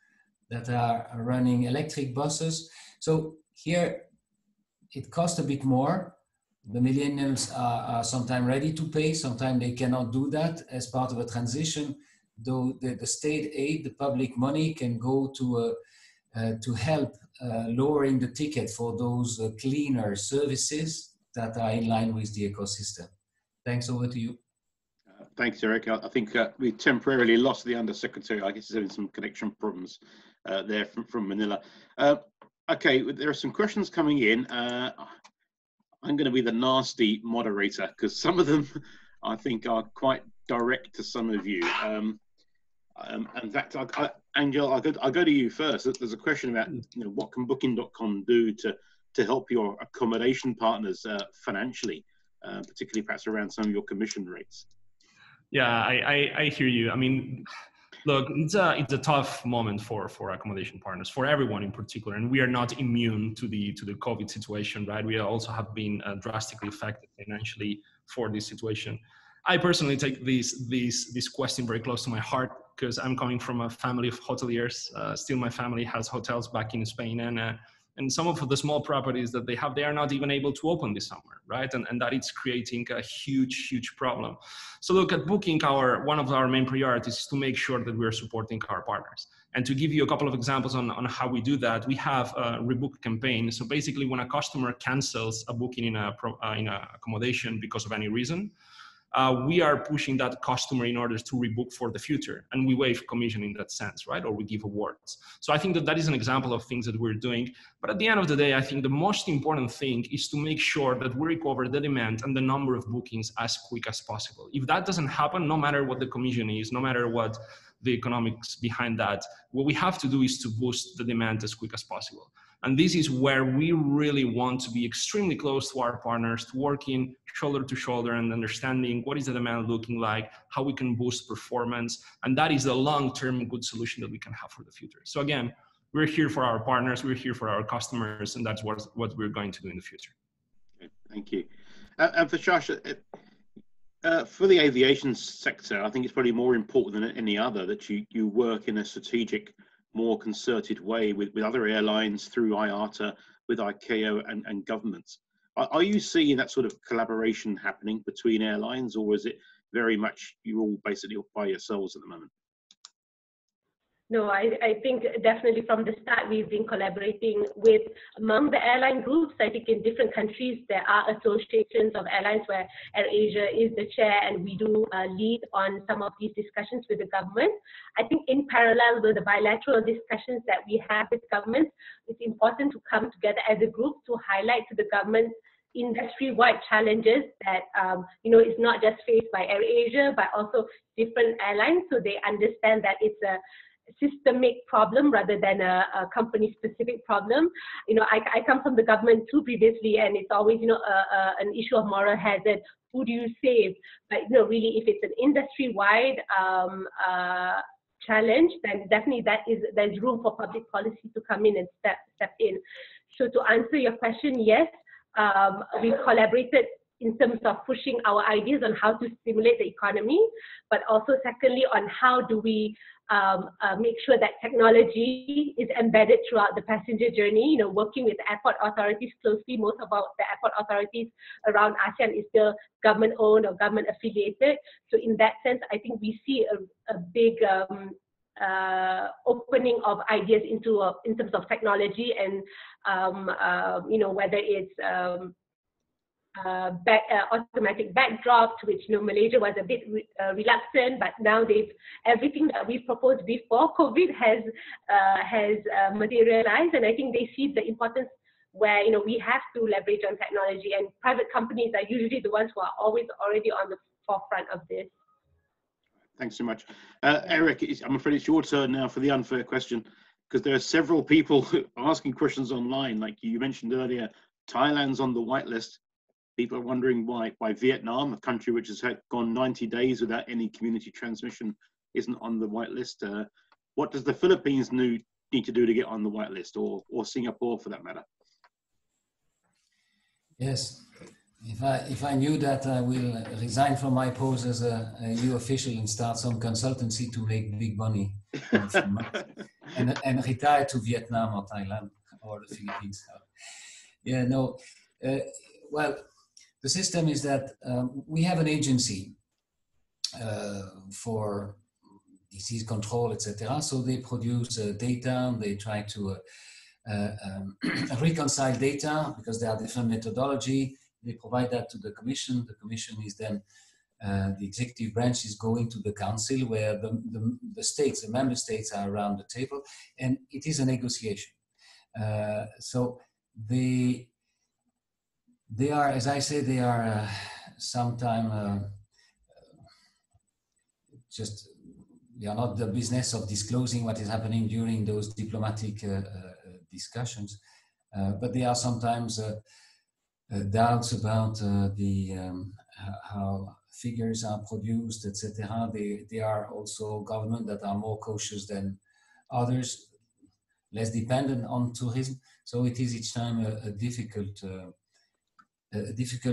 that are running electric buses. So here it costs a bit more. The millennials are sometimes ready to pay, sometimes they cannot do that as part of a transition, though the state aid, the public money can go to help lowering the ticket for those cleaner services that are in line with the ecosystem. Thanks, over to you. Thanks, Eric. I think we temporarily lost the Undersecretary. I guess he's having some connection problems there from Manila. Okay, there are some questions coming in. I'm going to be the nasty moderator because some of them I think are quite direct to some of you. In fact, Angel, I'll go to you first. There's a question about what can Booking.com do to help your accommodation partners financially, particularly perhaps around some of your commission rates. Yeah, I hear you. I mean, look, it's a tough moment for accommodation partners, for everyone in particular, and we are not immune to the COVID situation, right? We also have been drastically affected financially for this situation. I personally take this question very close to my heart because I'm coming from a family of hoteliers. Still, my family has hotels back in Spain, and some of the small properties that they have, they are not even able to open this summer, right? And that is creating a huge problem. So look, at Booking, one of our main priorities is to make sure that we're supporting our partners. And to give you a couple of examples on how we do that, we have a rebook campaign. So basically, when a customer cancels a booking in a accommodation because of any reason, we are pushing that customer in order to rebook for the future, and we waive commission in that sense, right? Or we give awards. So I think that is an example of things that we're doing. But at the end of the day, I think the most important thing is to make sure that we recover the demand and the number of bookings as quick as possible. If that doesn't happen, no matter what the commission is, no matter what the economics behind that, what we have to do is to boost the demand as quick as possible. And this is where we really want to be extremely close to our partners, to working shoulder to shoulder and understanding what is the demand looking like, how we can boost performance. And that is the long-term good solution that we can have for the future. So again, we're here for our partners, we're here for our customers, and that's what we're going to do in the future. Okay, thank you. And for Josh, For the aviation sector, I think it's probably more important than any other that you work in a strategic, more concerted way with other airlines through IATA, with ICAO and governments. Are you seeing that sort of collaboration happening between airlines, or is it very much you're all basically by yourselves at the moment? No, I think definitely from the start we've been collaborating with among the airline groups. I think in different countries there are associations of airlines where AirAsia is the chair, and we do lead on some of these discussions with the government. I think in parallel with the bilateral discussions that we have with governments, it's important to come together as a group to highlight to the government industry-wide challenges that is not just faced by AirAsia but also different airlines, so they understand that it's a systemic problem rather than a company-specific problem. I come from the government too previously, and it's always an issue of moral hazard. Who do you save? But really, if it's an industry-wide challenge, then definitely there's room for public policy to come in and step in. So to answer your question, yes, we've collaborated in terms of pushing our ideas on how to stimulate the economy, but also secondly on how do we make sure that technology is embedded throughout the passenger journey, working with airport authorities closely. Most of the airport authorities around ASEAN is still government-owned or government-affiliated. So in that sense, I think we see a big opening of ideas in terms of technology and, whether it's automatic backdrops, which Malaysia was a bit reluctant, but now everything that we proposed before COVID has materialized, and I think they see the importance where we have to leverage on technology, and private companies are usually the ones who are always already on the forefront of this. Thanks so much. Eric, I'm afraid it's your turn now for the unfair question, because there are several people asking questions online. Like you mentioned earlier, Thailand's on the whitelist. People are wondering why Vietnam, a country which has gone 90 days without any community transmission, isn't on the whitelist. What does the Philippines need to do to get on the whitelist, or Singapore for that matter? Yes. If I knew that, I will resign from my post as a EU official and start some consultancy to make big money and retire to Vietnam or Thailand or the Philippines. Yeah, no. Well, the system is that we have an agency for disease control, etc. So they produce data. They try to reconcile data because there are different methodology. They provide that to the Commission. The Commission is then, the executive branch is going to the Council, where the states, the member states are around the table, and it is a negotiation. So they are, as I say, they are sometimes just, they are not the business of disclosing what is happening during those diplomatic discussions, but they are sometimes doubts about how figures are produced, etc. They are also government that are more cautious than others, less dependent on tourism. So it is each time a difficult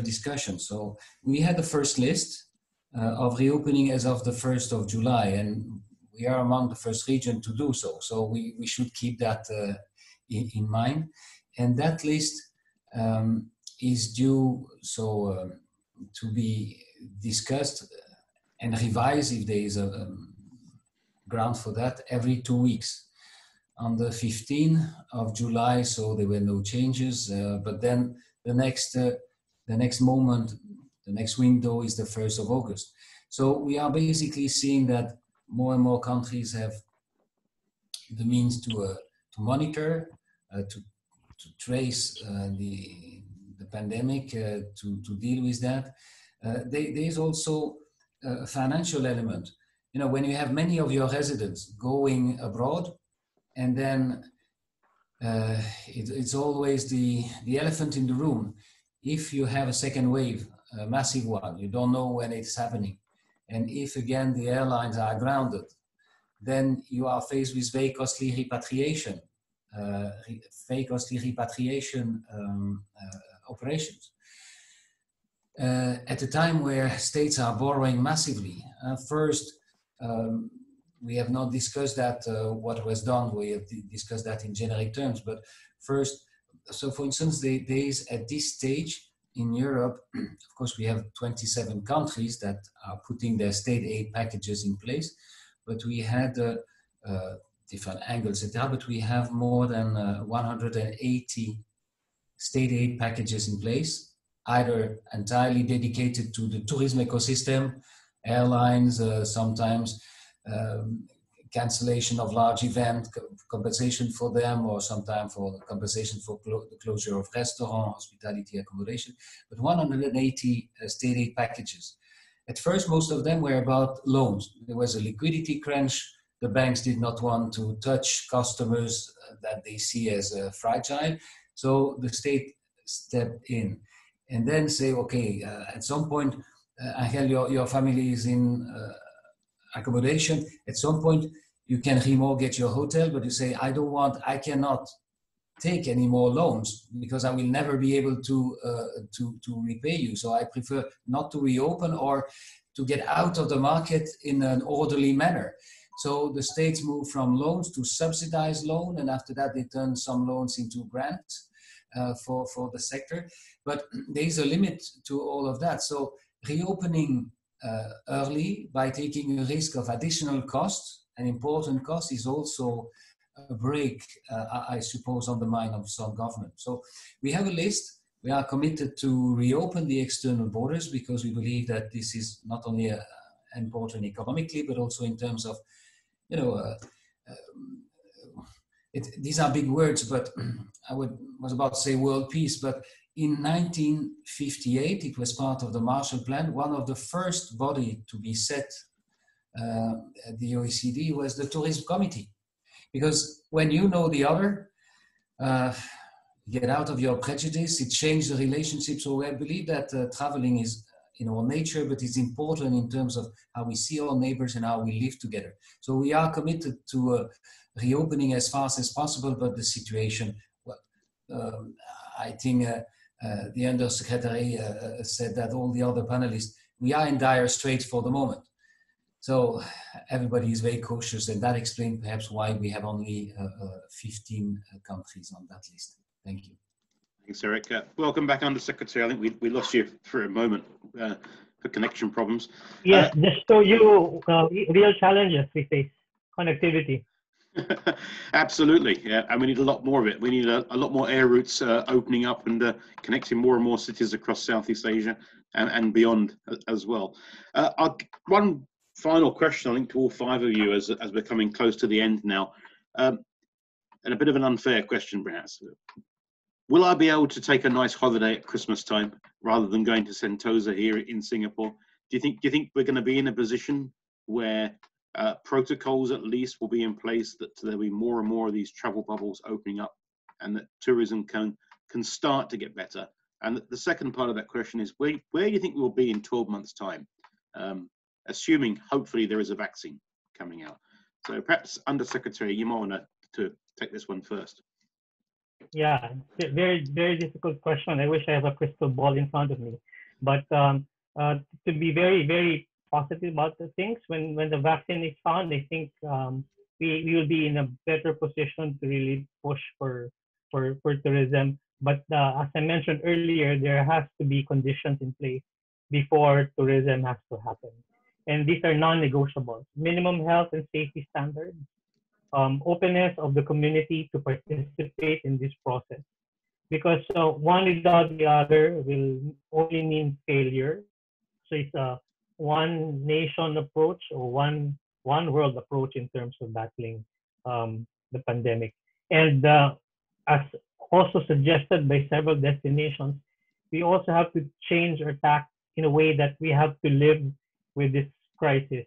discussion. So we had the first list of reopening as of the 1st of July, and we are among the first region to do so. So we should keep that in mind. And that list is due to be discussed and revised, if there is a ground for that, every 2 weeks. On the 15th of July, so there were no changes, but then the next moment, the next window is the 1st of August. So we are basically seeing that more and more countries have the means to monitor, to trace the pandemic, to deal with that. There is also a financial element. When you have many of your residents going abroad, and then it's always the elephant in the room. If you have a second wave, a massive one, you don't know when it's happening. And if again the airlines are grounded, then you are faced with very costly repatriation operations. at a time where states are borrowing massively. First, we have not discussed that, what was done, we have discussed that in generic terms, but first, so for instance, there is at this stage in Europe, of course, we have 27 countries that are putting their state aid packages in place, but we had different angles, etc. But we have more than 180 state aid packages in place, either entirely dedicated to the tourism ecosystem, airlines, sometimes cancellation of large events, compensation for them, or sometimes for compensation for the closure of restaurant, hospitality, accommodation, but 180 state aid packages. At first, most of them were about loans. There was a liquidity crunch. The banks did not want to touch customers that they see as fragile. So the state stepped in and then say, okay, at some point, Angel, your family is in accommodation. At some point, you can remortgage your hotel, but you say, I cannot take any more loans because I will never be able to repay you. So I prefer not to reopen or to get out of the market in an orderly manner. So the states move from loans to subsidized loan, and after that they turn some loans into grants for the sector. But there is a limit to all of that. So reopening early by taking a risk of additional costs, an important cost, is also a break, I suppose, on the mind of some government. So we have a list. We are committed to reopen the external borders because we believe that this is not only important economically, but also in terms of, these are big words, but I was about to say world peace, but in 1958, it was part of the Marshall Plan. One of the first body to be set at the OECD was the Tourism Committee. Because when you know the other, get out of your prejudice, it changed the relationship. So I believe that traveling is in our nature, but it's important in terms of how we see our neighbors and how we live together. So we are committed to reopening as fast as possible, but the situation, I think the Undersecretary said that all the other panelists, we are in dire straits for the moment. So everybody is very cautious, and that explains perhaps why we have only 15 countries on that list. Thank you. Thanks, Eric. Welcome back, Undersecretary. I think we lost you for a moment for connection problems. Yes, just so you real challenges we face, connectivity. Absolutely, yeah, and we need a lot more of it. We need a lot more air routes opening up and connecting more and more cities across Southeast Asia and beyond as well. One final question, I think, to all five of you as we're coming close to the end now, and a bit of an unfair question perhaps. Will I be able to take a nice holiday at Christmas time rather than going to Sentosa here in Singapore? Do you think we're going to be in a position where protocols at least will be in place, that there'll be more and more of these travel bubbles opening up, and that tourism can start to get better? And the second part of that question is, where do you think we'll be in 12 months' time, assuming hopefully there is a vaccine coming out? So perhaps, Undersecretary, you might want to take this one first. Yeah, very, very difficult question. I wish I have a crystal ball in front of me. But to be very, very positive about the things, when the vaccine is found, I think we will be in a better position to really push for tourism. But as I mentioned earlier, there has to be conditions in place before tourism has to happen. And these are non-negotiable. Minimum health and safety standards, openness of the community to participate in this process. Because one without the other will only mean failure. So it's a one nation approach or one world approach in terms of battling the pandemic. And as also suggested by several destinations, we also have to change our tack in a way that we have to live with this crisis.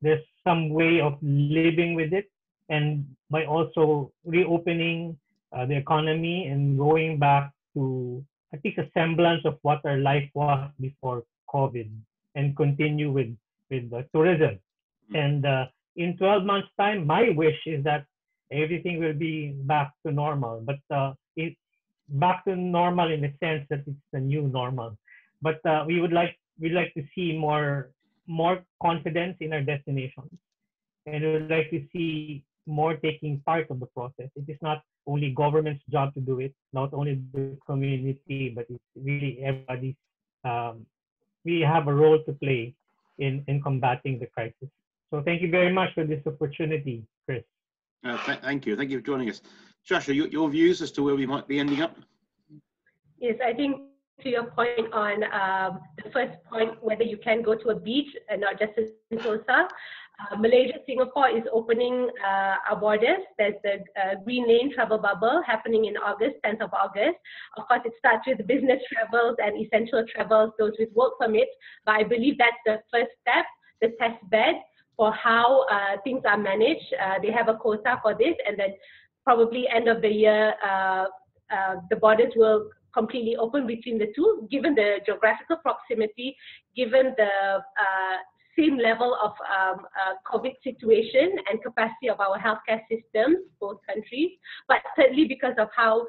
There's some way of living with it, and by also reopening the economy and going back to at least a semblance of what our life was before COVID, and continue with tourism. And in 12 months' time, my wish is that everything will be back to normal. But it's back to normal in the sense that it's the new normal. but we'd like to see more confidence in our destinations, and we would like to see more taking part of the process. It is not only government's job to do it, not only the community, but it's really everybody's. We have a role to play in combating the crisis. So thank you very much for this opportunity, Chris. Thank you for joining us. Shasha, your views as to where we might be ending up? Yes, I think to your point on the first point, whether you can go to a beach and not just in Sentosa, Malaysia, Singapore is opening our borders. There's the Green Lane travel bubble happening in August, 10th of August. Of course, it starts with business travels and essential travels, those with work permits, but I believe that's the first step, the test bed for how things are managed. They have a quota for this, and then probably end of the year, the borders will completely open between the two, given the geographical proximity, given the same level of COVID situation and capacity of our healthcare systems, both countries, but thirdly because of how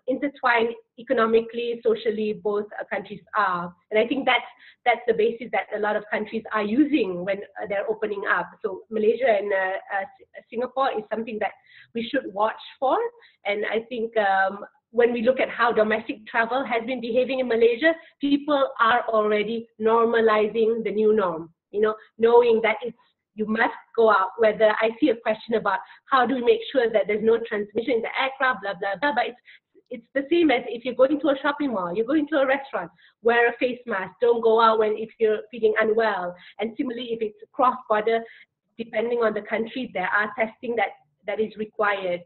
intertwined economically, socially both countries are. And I think that's the basis that a lot of countries are using when they're opening up. So Malaysia and Singapore is something that we should watch for. And I think when we look at how domestic travel has been behaving in Malaysia, people are already normalizing the new norm, you know, knowing that you must go out. Whether I see a question about how do we make sure that there's no transmission in the aircraft, blah, blah, blah, but it's the same as if you're going to a shopping mall, you're going to a restaurant, wear a face mask, don't go out if you're feeling unwell. And similarly, if it's cross-border, depending on the country, there are testing that is required.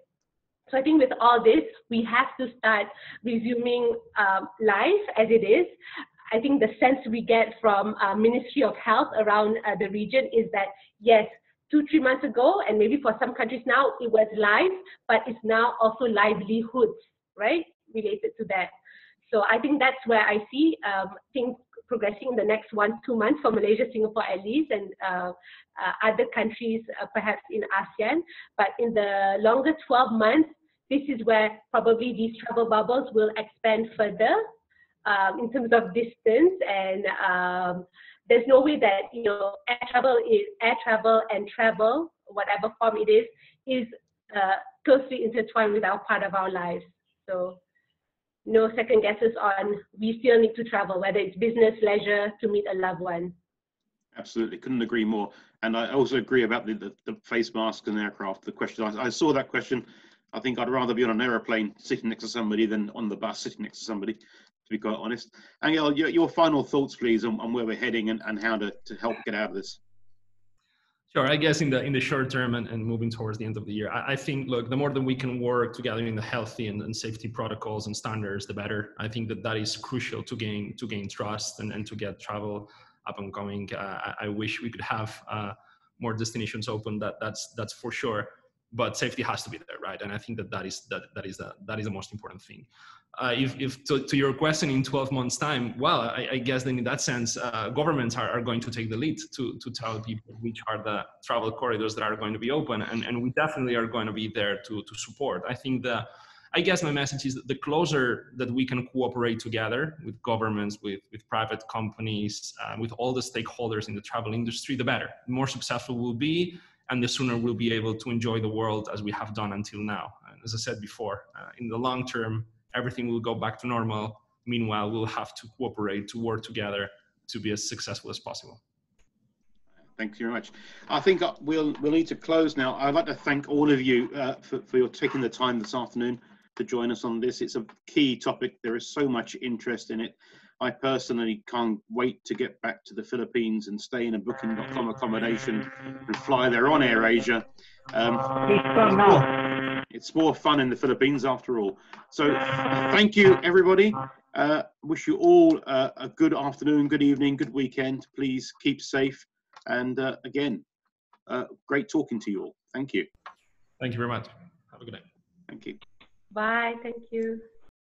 So I think with all this, we have to start resuming life as it is. I think the sense we get from Ministry of Health around the region is that, yes, 2-3 months ago, and maybe for some countries now, it was life, but it's now also livelihoods, right, related to that. So I think that's where I see things progressing in the next 1-2 months for Malaysia, Singapore at least, and other countries perhaps in ASEAN. But in the longer 12 months, this is where probably these travel bubbles will expand further in terms of distance. And there's no way that, you know, air travel and travel, whatever form it is closely intertwined with our part of our lives. So no second guesses on, we still need to travel, whether it's business, leisure, to meet a loved one. Absolutely, couldn't agree more. And I also agree about the face masks and aircraft. The question, I saw that question. I think I'd rather be on an aeroplane sitting next to somebody than on the bus sitting next to somebody, to be quite honest. Angel, your final thoughts, please, on where we're heading and how to help get out of this. Sure. I guess in the short term and moving towards the end of the year, I think, look, the more that we can work together in the healthy and safety protocols and standards, the better. I think that is crucial to gain trust and to get travel up and coming. I wish we could have more destinations open. That's for sure. But safety has to be there, right? And I think that is the most important thing. If to your question, in 12 months' time, well, I guess then in that sense, governments are going to take the lead to tell people which are the travel corridors that are going to be open, and we definitely are going to be there to support. I guess my message is that the closer that we can cooperate together with governments, with private companies, with all the stakeholders in the travel industry, the better. The more successful we'll be, and the sooner we'll be able to enjoy the world as we have done until now. And as I said before, in the long term, everything will go back to normal. Meanwhile, we'll have to cooperate, to work together to be as successful as possible. Thank you very much. I think we'll need to close now. I'd like to thank all of you for your taking the time this afternoon to join us on this. It's a key topic. There is so much interest in it. I personally can't wait to get back to the Philippines and stay in a booking.com accommodation and fly there on AirAsia. It's more fun in the Philippines after all. So thank you, everybody. Wish you all a good afternoon, good evening, good weekend. Please keep safe. And again, great talking to you all. Thank you. Thank you very much. Have a good night. Thank you. Bye. Thank you.